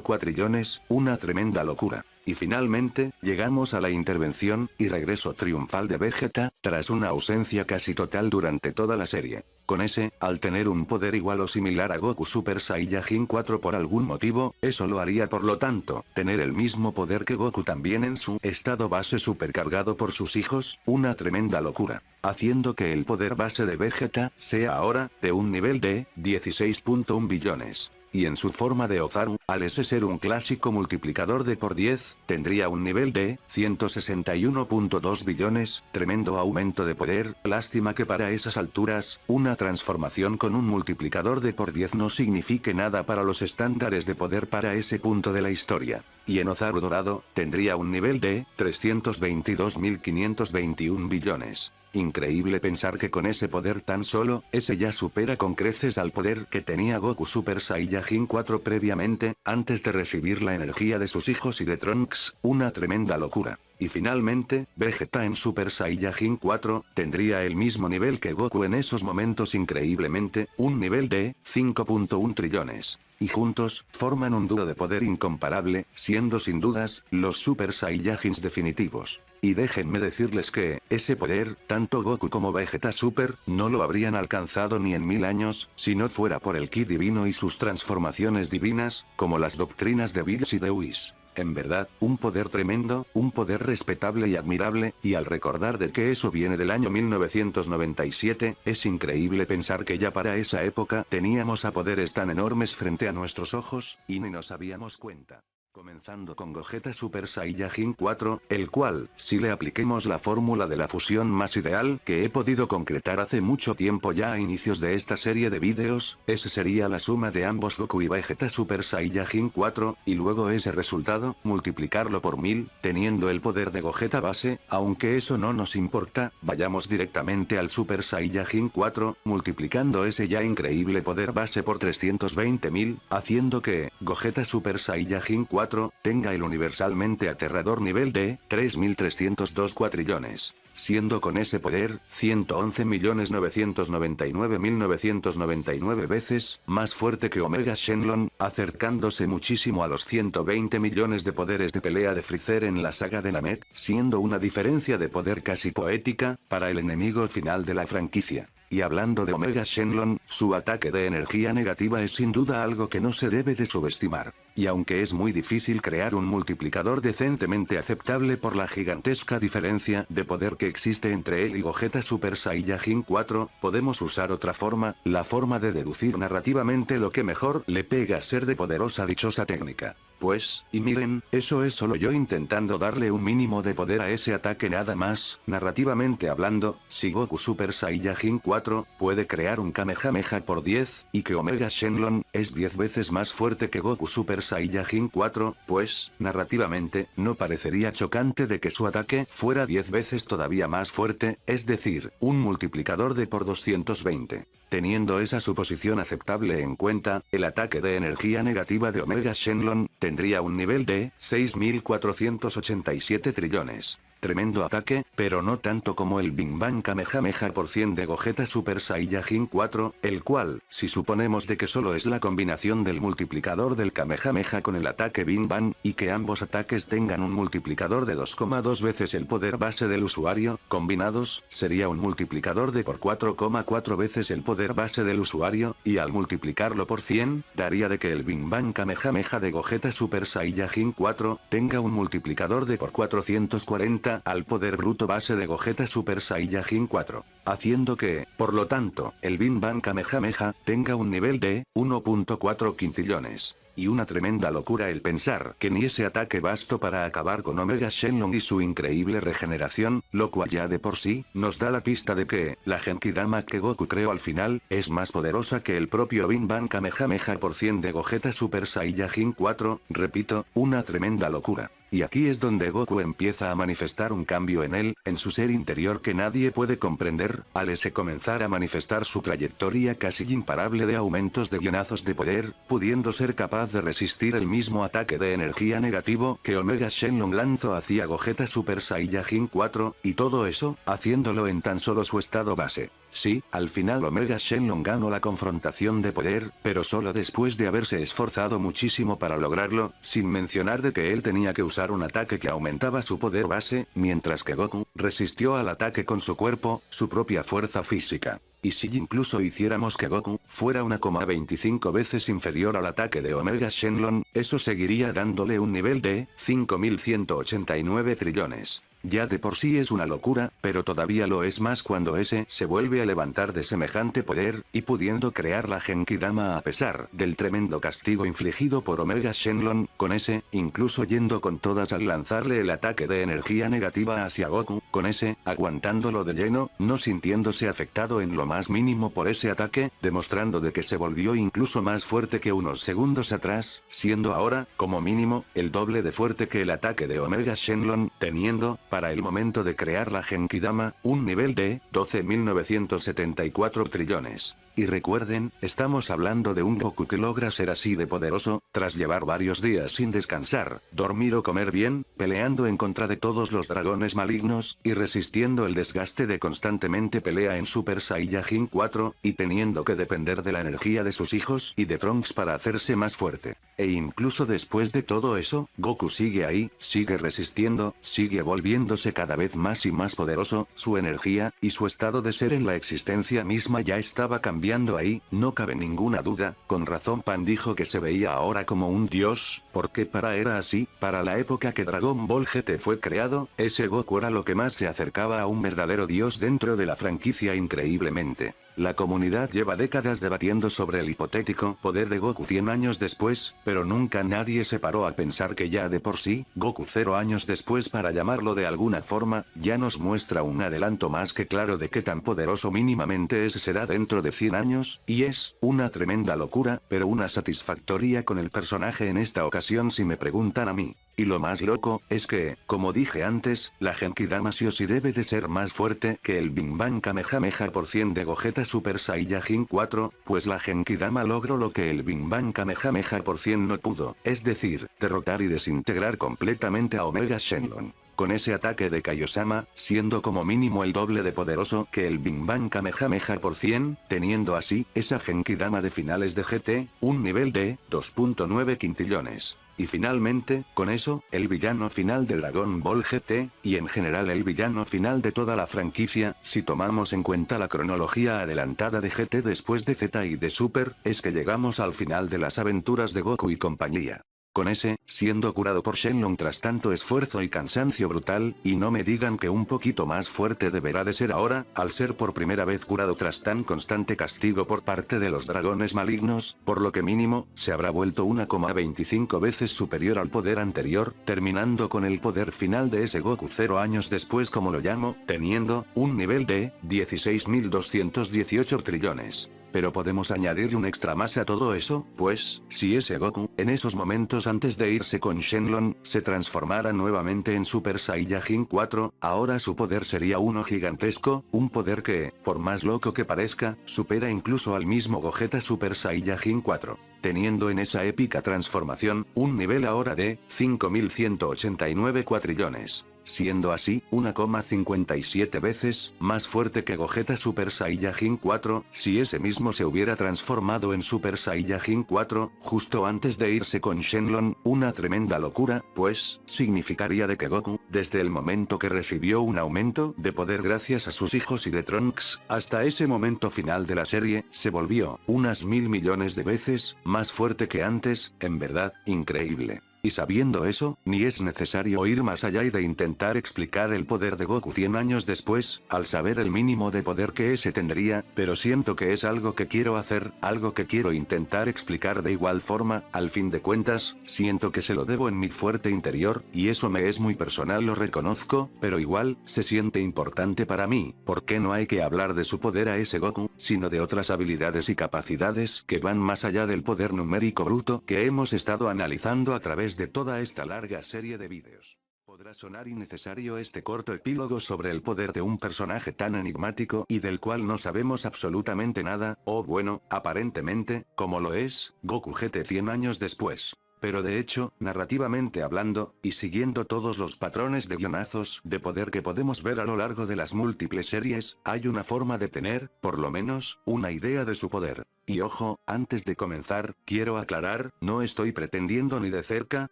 cuatrillones, una tremenda locura. Y finalmente, llegamos a la intervención y regreso triunfal de Vegeta, tras una ausencia casi total durante toda la serie. Con ese, al tener un poder igual o similar a Goku Super Saiyajin 4 por algún motivo, eso lo haría por lo tanto, tener el mismo poder que Goku también en su estado base supercargado por sus hijos, una tremenda locura. Haciendo que el poder base de Vegeta sea ahora de un nivel de 16.1 billones. Y en su forma de Ozaru, al ese ser un clásico multiplicador de por 10, tendría un nivel de 161.2 billones, tremendo aumento de poder. Lástima que para esas alturas, una transformación con un multiplicador de por 10 no signifique nada para los estándares de poder para ese punto de la historia. Y en Ozaru dorado, tendría un nivel de 322.521 billones. Increíble pensar que con ese poder tan solo, ese ya supera con creces al poder que tenía Goku Super Saiyajin 4 previamente, antes de recibir la energía de sus hijos y de Trunks, una tremenda locura. Y finalmente, Vegeta en Super Saiyajin 4, tendría el mismo nivel que Goku en esos momentos increíblemente, un nivel de 5.1 trillones. Y juntos, forman un dúo de poder incomparable, siendo sin dudas, los Super Saiyajins definitivos. Y déjenme decirles que, ese poder, tanto Goku como Vegeta Super, no lo habrían alcanzado ni en 1000 años, si no fuera por el Ki divino y sus transformaciones divinas, como las doctrinas de Bills y de Whis. En verdad, un poder tremendo, un poder respetable y admirable, y al recordar de que eso viene del año 1997, es increíble pensar que ya para esa época teníamos a poderes tan enormes frente a nuestros ojos, y ni nos habíamos cuenta. Comenzando con Gogeta Super Saiyajin 4, el cual, si le apliquemos la fórmula de la fusión más ideal que he podido concretar hace mucho tiempo ya a inicios de esta serie de vídeos, ese sería la suma de ambos Goku y Vegeta Super Saiyajin 4, y luego ese resultado, multiplicarlo por 1000, teniendo el poder de Gogeta base, aunque eso no nos importa, vayamos directamente al Super Saiyajin 4, multiplicando ese ya increíble poder base por 320.000, haciendo que, Gogeta Super Saiyajin 4, tenga el universalmente aterrador nivel de 3.302 cuatrillones, siendo con ese poder 111.999.999 veces más fuerte que Omega Shenlong, acercándose muchísimo a los 120 millones de poderes de pelea de Freezer en la saga de Namek, siendo una diferencia de poder casi poética para el enemigo final de la franquicia. Y hablando de Omega Shenlong, su ataque de energía negativa es sin duda algo que no se debe de subestimar. Y aunque es muy difícil crear un multiplicador decentemente aceptable por la gigantesca diferencia de poder que existe entre él y Gogeta Super Saiyajin 4, podemos usar otra forma, la forma de deducir narrativamente lo que mejor le pega a ser de poderosa dichosa técnica. Pues, y miren, eso es solo yo intentando darle un mínimo de poder a ese ataque nada más. Narrativamente hablando, si Goku Super Saiyajin 4 puede crear un Kamehameha por 10, y que Omega Shenlong es 10 veces más fuerte que Goku Super Saiyajin 4, pues, narrativamente, no parecería chocante de que su ataque fuera 10 veces todavía más fuerte, es decir, un multiplicador de por 220. Teniendo esa suposición aceptable en cuenta, el ataque de energía negativa de Omega Shenlong tendría un nivel de 6.487 trillones. Tremendo ataque, pero no tanto como el Big Bang Kamehameha por 100 de Gogeta Super Saiyajin 4, el cual, si suponemos de que solo es la combinación del multiplicador del Kamehameha con el ataque Big Bang, y que ambos ataques tengan un multiplicador de 2,2 veces el poder base del usuario, combinados, sería un multiplicador de por 4,4 veces el poder base del usuario, y al multiplicarlo por 100, daría de que el Big Bang Kamehameha de Gogeta Super Saiyajin 4, tenga un multiplicador de por 440 al poder bruto base de Gogeta Super Saiyajin 4, haciendo que, por lo tanto, el Big Bang Kamehameha tenga un nivel de 1.4 quintillones. Y una tremenda locura el pensar que ni ese ataque bastó para acabar con Omega Shenlong y su increíble regeneración, lo cual ya de por sí, nos da la pista de que, la Genkidama que Goku creó al final, es más poderosa que el propio Big Bang Kamehameha por 100 de Gogeta Super Saiyajin 4, repito, una tremenda locura. Y aquí es donde Goku empieza a manifestar un cambio en él, en su ser interior que nadie puede comprender, al ese comenzar a manifestar su trayectoria casi imparable de aumentos de guionazos de poder, pudiendo ser capaz de resistir el mismo ataque de energía negativo que Omega Shenlong lanzó hacia Gogeta Super Saiyajin 4, y todo eso, haciéndolo en tan solo su estado base. Sí, al final Omega Shenlong ganó la confrontación de poder, pero solo después de haberse esforzado muchísimo para lograrlo, sin mencionar de que él tenía que usar un ataque que aumentaba su poder base, mientras que Goku resistió al ataque con su cuerpo, su propia fuerza física. Y si incluso hiciéramos que Goku fuera 1,25 veces inferior al ataque de Omega Shenlong, eso seguiría dándole un nivel de 5.189 trillones. Ya de por sí es una locura, pero todavía lo es más cuando ese se vuelve a levantar de semejante poder, y pudiendo crear la Genkidama a pesar del tremendo castigo infligido por Omega Shenlong, con ese, incluso yendo con todas al lanzarle el ataque de energía negativa hacia Goku, con ese, aguantándolo de lleno, no sintiéndose afectado en lo más mínimo por ese ataque, demostrando de que se volvió incluso más fuerte que unos segundos atrás, siendo ahora, como mínimo, el doble de fuerte que el ataque de Omega Shenlong, teniendo, para el momento de crear la Genkidama, un nivel de 12.974 trillones. Y recuerden, estamos hablando de un Goku que logra ser así de poderoso, tras llevar varios días sin descansar, dormir o comer bien, peleando en contra de todos los dragones malignos, y resistiendo el desgaste de constantemente pelea en Super Saiyajin 4, y teniendo que depender de la energía de sus hijos y de Trunks para hacerse más fuerte. E incluso después de todo eso, Goku sigue ahí, sigue resistiendo, sigue volviéndose cada vez más y más poderoso, su energía, y su estado de ser en la existencia misma ya estaba cambiando cambiando ahí, no cabe ninguna duda, con razón Pan dijo que se veía ahora como un dios, porque era así, para la época que Dragon Ball GT fue creado, ese Goku era lo que más se acercaba a un verdadero dios dentro de la franquicia increíblemente. La comunidad lleva décadas debatiendo sobre el hipotético poder de Goku 100 años después, pero nunca nadie se paró a pensar que ya de por sí, Goku 0 años después, para llamarlo de alguna forma, ya nos muestra un adelanto más que claro de qué tan poderoso mínimamente ese será dentro de 100 años, y es una tremenda locura, pero una satisfactoria con el personaje en esta ocasión si me preguntan a mí. Y lo más loco, es que, como dije antes, la Genkidama sí o sí debe de ser más fuerte que el Big Bang Kamehameha por 100 de Gogeta Super Saiyajin 4, pues la Genkidama logró lo que el Big Bang Kamehameha por 100 no pudo, es decir, derrotar y desintegrar completamente a Omega Shenlong. Con ese ataque de Kaiosama, siendo como mínimo el doble de poderoso que el Big Bang Kamehameha por 100, teniendo así, esa Genkidama de finales de GT, un nivel de 2.9 quintillones. Y finalmente, con eso, el villano final de Dragon Ball GT, y en general el villano final de toda la franquicia, si tomamos en cuenta la cronología adelantada de GT después de Z y de Super, es que llegamos al final de las aventuras de Goku y compañía. Con ese, siendo curado por Shenlong tras tanto esfuerzo y cansancio brutal, y no me digan que un poquito más fuerte deberá de ser ahora, al ser por primera vez curado tras tan constante castigo por parte de los dragones malignos, por lo que mínimo, se habrá vuelto 1,25 veces superior al poder anterior, terminando con el poder final de ese Goku 0 años después como lo llamo, teniendo, un nivel de, 16.218 trillones. Pero podemos añadir un extra más a todo eso, pues, si ese Goku, en esos momentos antes de irse con Shenlong, se transformara nuevamente en Super Saiyajin 4, ahora su poder sería uno gigantesco, un poder que, por más loco que parezca, supera incluso al mismo Gogeta Super Saiyajin 4. Teniendo en esa épica transformación, un nivel ahora de, 5.189 cuatrillones. Siendo así, 1,57 veces, más fuerte que Gogeta Super Saiyajin 4, si ese mismo se hubiera transformado en Super Saiyajin 4, justo antes de irse con Shenlong, una tremenda locura, pues, significaría de que Goku, desde el momento que recibió un aumento de poder gracias a sus hijos y de Trunks, hasta ese momento final de la serie, se volvió, unas 1000 millones de veces, más fuerte que antes, en verdad, increíble. Y sabiendo eso, ni es necesario ir más allá y de intentar explicar el poder de Goku 100 años después, al saber el mínimo de poder que ese tendría, pero siento que es algo que quiero hacer, algo que quiero intentar explicar de igual forma, al fin de cuentas, siento que se lo debo en mi fuerte interior, y eso me es muy personal, lo reconozco, pero igual, se siente importante para mí, porque no hay que hablar de su poder a ese Goku, sino de otras habilidades y capacidades que van más allá del poder numérico bruto que hemos estado analizando a través de toda esta larga serie de vídeos. Podrá sonar innecesario este corto epílogo sobre el poder de un personaje tan enigmático y del cual no sabemos absolutamente nada, o bueno, aparentemente, como lo es, Goku GT 100 años después. Pero de hecho, narrativamente hablando, y siguiendo todos los patrones de guionazos de poder que podemos ver a lo largo de las múltiples series, hay una forma de tener, por lo menos, una idea de su poder. Y ojo, antes de comenzar, quiero aclarar, no estoy pretendiendo ni de cerca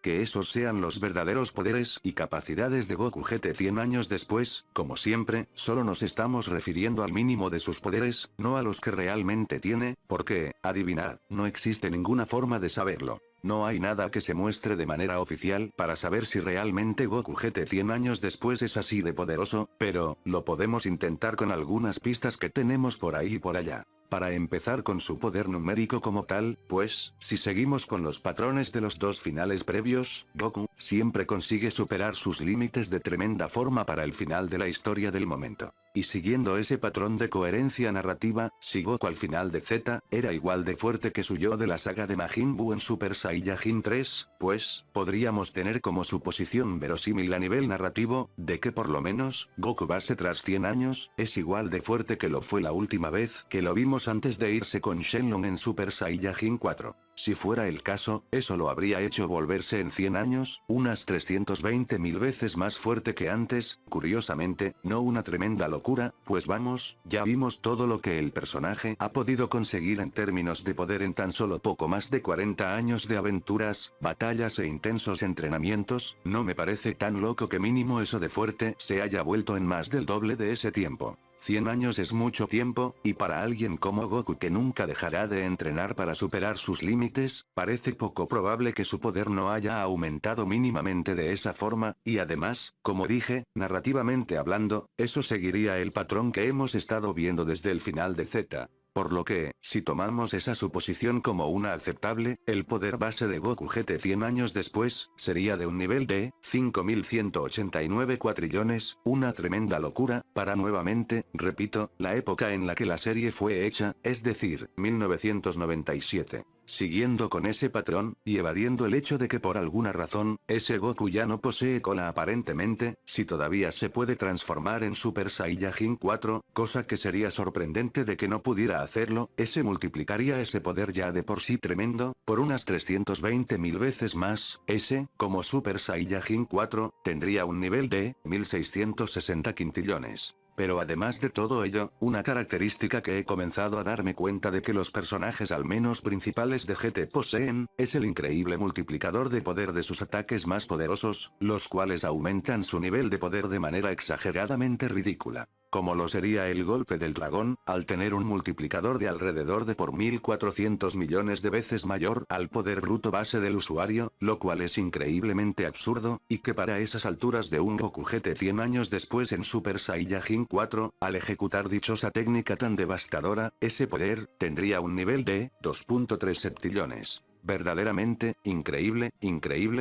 que esos sean los verdaderos poderes y capacidades de Goku GT 100 años después, como siempre, solo nos estamos refiriendo al mínimo de sus poderes, no a los que realmente tiene, porque, adivinad, no existe ninguna forma de saberlo. No hay nada que se muestre de manera oficial para saber si realmente Goku GT 100 años después es así de poderoso, pero, lo podemos intentar con algunas pistas que tenemos por ahí y por allá. Para empezar con su poder numérico como tal, pues, si seguimos con los patrones de los dos finales previos, Goku siempre consigue superar sus límites de tremenda forma para el final de la historia del momento. Y siguiendo ese patrón de coherencia narrativa, si Goku al final de Z, era igual de fuerte que su yo de la saga de Majin Buu en Super Saiyajin 3, pues, podríamos tener como suposición verosímil a nivel narrativo, de que por lo menos, Goku base tras 100 años, es igual de fuerte que lo fue la última vez que lo vimos antes de irse con Shenlong en Super Saiyajin 4. Si fuera el caso, eso lo habría hecho volverse en 100 años, unas 320.000 veces más fuerte que antes, curiosamente, no una tremenda locura, pues vamos, ya vimos todo lo que el personaje ha podido conseguir en términos de poder en tan solo poco más de 40 años de aventuras, batallas e intensos entrenamientos, no me parece tan loco que mínimo eso de fuerte se haya vuelto en más del doble de ese tiempo. 100 años es mucho tiempo, y para alguien como Goku que nunca dejará de entrenar para superar sus límites, parece poco probable que su poder no haya aumentado mínimamente de esa forma, y además, como dije, narrativamente hablando, eso seguiría el patrón que hemos estado viendo desde el final de Z. Por lo que, si tomamos esa suposición como una aceptable, el poder base de Goku GT 100 años después, sería de un nivel de 5189 cuatrillones, una tremenda locura, para nuevamente, repito, la época en la que la serie fue hecha, es decir, 1997. Siguiendo con ese patrón, y evadiendo el hecho de que por alguna razón, ese Goku ya no posee cola aparentemente, si todavía se puede transformar en Super Saiyajin 4, cosa que sería sorprendente de que no pudiera hacerlo, ese multiplicaría ese poder ya de por sí tremendo, por unas 320.000 veces más, ese, como Super Saiyajin 4, tendría un nivel de 1660 quintillones. Pero además de todo ello, una característica que he comenzado a darme cuenta de que los personajes al menos principales de GT poseen, es el increíble multiplicador de poder de sus ataques más poderosos, los cuales aumentan su nivel de poder de manera exageradamente ridícula. Como lo sería el golpe del dragón, al tener un multiplicador de alrededor de por 1400 millones de veces mayor al poder bruto base del usuario, lo cual es increíblemente absurdo, y que para esas alturas de un Goku GT 100 años después en Super Saiyajin 4, al ejecutar dichosa técnica tan devastadora, ese poder, tendría un nivel de 2.3 septillones. Verdaderamente, increíble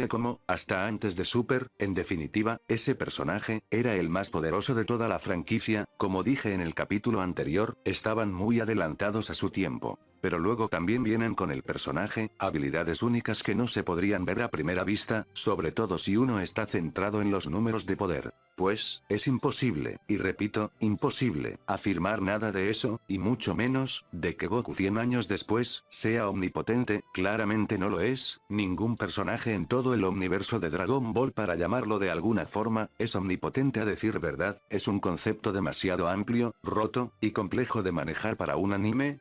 como, hasta antes de Super, en definitiva, ese personaje, era el más poderoso de toda la franquicia, como dije en el capítulo anterior, estaban muy adelantados a su tiempo. Pero luego también vienen con el personaje, habilidades únicas que no se podrían ver a primera vista, sobre todo si uno está centrado en los números de poder. Pues, es imposible, y repito, imposible, afirmar nada de eso, y mucho menos, de que Goku 100 años después, sea omnipotente, claramente no lo es, ningún personaje en todo el universo de Dragon Ball para llamarlo de alguna forma, es omnipotente a decir verdad, es un concepto demasiado amplio, roto, y complejo de manejar para un anime,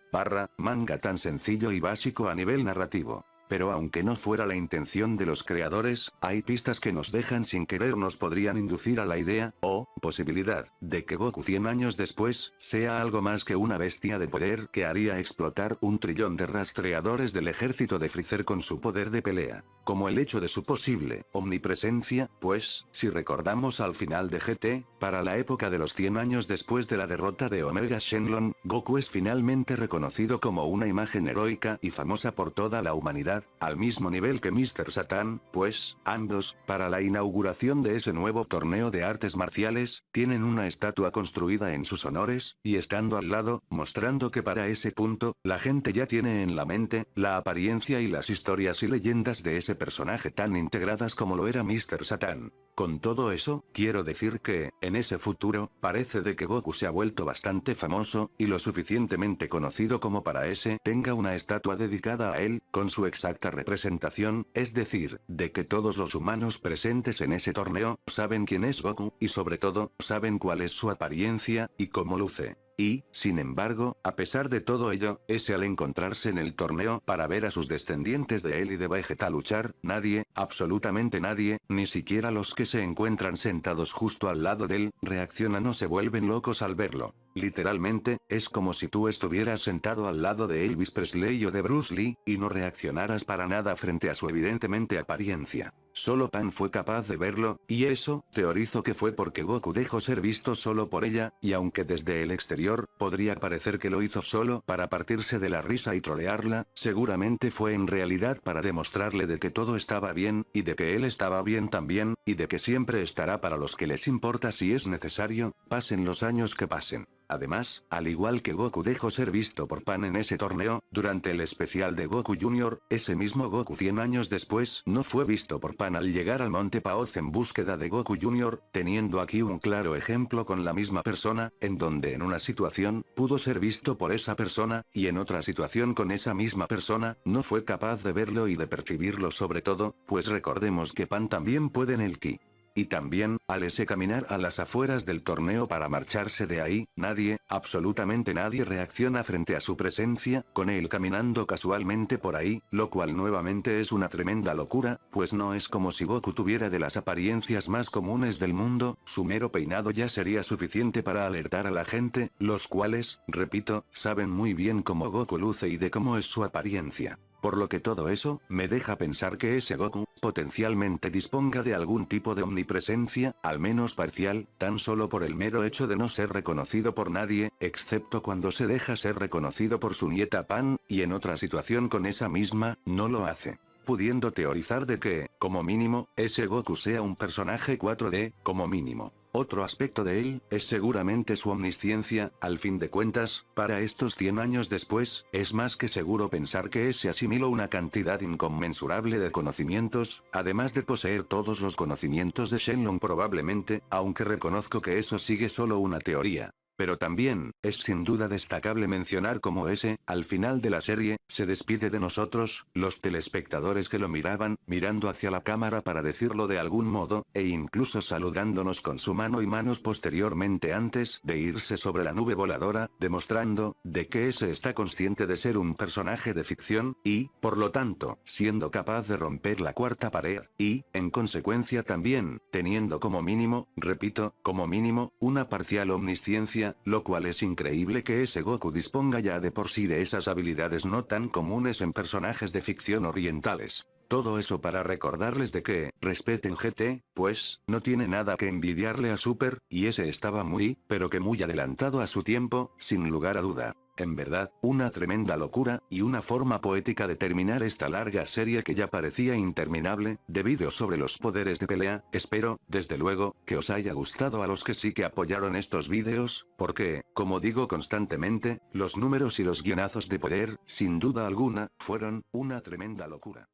manga tan sencillo y básico a nivel narrativo. Pero aunque no fuera la intención de los creadores, hay pistas que nos dejan sin querer nos podrían inducir a la idea, o posibilidad, de que Goku 100 años después, sea algo más que una bestia de poder que haría explotar 1 trillón de rastreadores del ejército de Freezer con su poder de pelea. Como el hecho de su posible omnipresencia, pues, si recordamos al final de GT, para la época de los 100 años después de la derrota de Omega Shenlong, Goku es finalmente reconocido como una imagen heroica y famosa por toda la humanidad, al mismo nivel que Mr. Satan, pues, ambos, para la inauguración de ese nuevo torneo de artes marciales, tienen una estatua construida en sus honores, y estando al lado, mostrando que para ese punto, la gente ya tiene en la mente, la apariencia y las historias y leyendas de ese personaje tan integradas como lo era Mr. Satan. Con todo eso, quiero decir que, en ese futuro, parece de que Goku se ha vuelto bastante famoso, y lo suficientemente conocido como para ese tenga una estatua dedicada a él, con su exacta representación, es decir, de que todos los humanos presentes en ese torneo, saben quién es Goku, y sobre todo, saben cuál es su apariencia, y cómo luce. Y, sin embargo, a pesar de todo ello, ese al encontrarse en el torneo para ver a sus descendientes de él y de Vegeta luchar, nadie, absolutamente nadie, ni siquiera los que se encuentran sentados justo al lado de él, reaccionan o se vuelven locos al verlo. Literalmente, es como si tú estuvieras sentado al lado de Elvis Presley o de Bruce Lee, y no reaccionaras para nada frente a su evidentemente apariencia. Solo Pan fue capaz de verlo, y eso, teorizo que fue porque Goku dejó ser visto solo por ella, y aunque desde el exterior, podría parecer que lo hizo solo para partirse de la risa y trolearla, seguramente fue en realidad para demostrarle de que todo estaba bien, y de que él estaba bien también, y de que siempre estará para los que les importa si es necesario, pasen los años que pasen. Además, al igual que Goku dejó ser visto por Pan en ese torneo, durante el especial de Goku Jr., ese mismo Goku 100 años después no fue visto por Pan al llegar al Monte Paoz en búsqueda de Goku Jr., teniendo aquí un claro ejemplo con la misma persona, en donde en una situación, pudo ser visto por esa persona, y en otra situación con esa misma persona, no fue capaz de verlo y de percibirlo sobre todo, pues recordemos que Pan también puede en el ki. Y también, al ese caminar a las afueras del torneo para marcharse de ahí, nadie, absolutamente nadie reacciona frente a su presencia, con él caminando casualmente por ahí, lo cual nuevamente es una tremenda locura, pues no es como si Goku tuviera de las apariencias más comunes del mundo, su mero peinado ya sería suficiente para alertar a la gente, los cuales, repito, saben muy bien cómo Goku luce y de cómo es su apariencia. Por lo que todo eso, me deja pensar que ese Goku, potencialmente disponga de algún tipo de omnipresencia, al menos parcial, tan solo por el mero hecho de no ser reconocido por nadie, excepto cuando se deja ser reconocido por su nieta Pan, y en otra situación con esa misma, no lo hace. Pudiendo teorizar de que, como mínimo, ese Goku sea un personaje 4D, como mínimo. Otro aspecto de él, es seguramente su omnisciencia, al fin de cuentas, para estos 100 años después, es más que seguro pensar que ese asimiló una cantidad inconmensurable de conocimientos, además de poseer todos los conocimientos de Shenlong probablemente, aunque reconozco que eso sigue solo una teoría. Pero también, es sin duda destacable mencionar cómo ese, al final de la serie, se despide de nosotros, los telespectadores que lo miraban, mirando hacia la cámara para decirlo de algún modo, e incluso saludándonos con su mano y manos posteriormente antes de irse sobre la nube voladora, demostrando, de que ese está consciente de ser un personaje de ficción, y, por lo tanto, siendo capaz de romper la cuarta pared, y, en consecuencia también, teniendo como mínimo, repito, como mínimo, una parcial omnisciencia, lo cual es increíble que ese Goku disponga ya de por sí de esas habilidades no tan comunes en personajes de ficción orientales. Todo eso para recordarles de que, respeten GT, pues, no tiene nada que envidiarle a Super, y ese estaba muy, pero que muy adelantado a su tiempo, sin lugar a duda. En verdad, una tremenda locura, y una forma poética de terminar esta larga serie que ya parecía interminable, de vídeos sobre los poderes de pelea. Espero, desde luego, que os haya gustado a los que sí que apoyaron estos vídeos, porque, como digo constantemente, los números y los guionazos de poder, sin duda alguna, fueron una tremenda locura.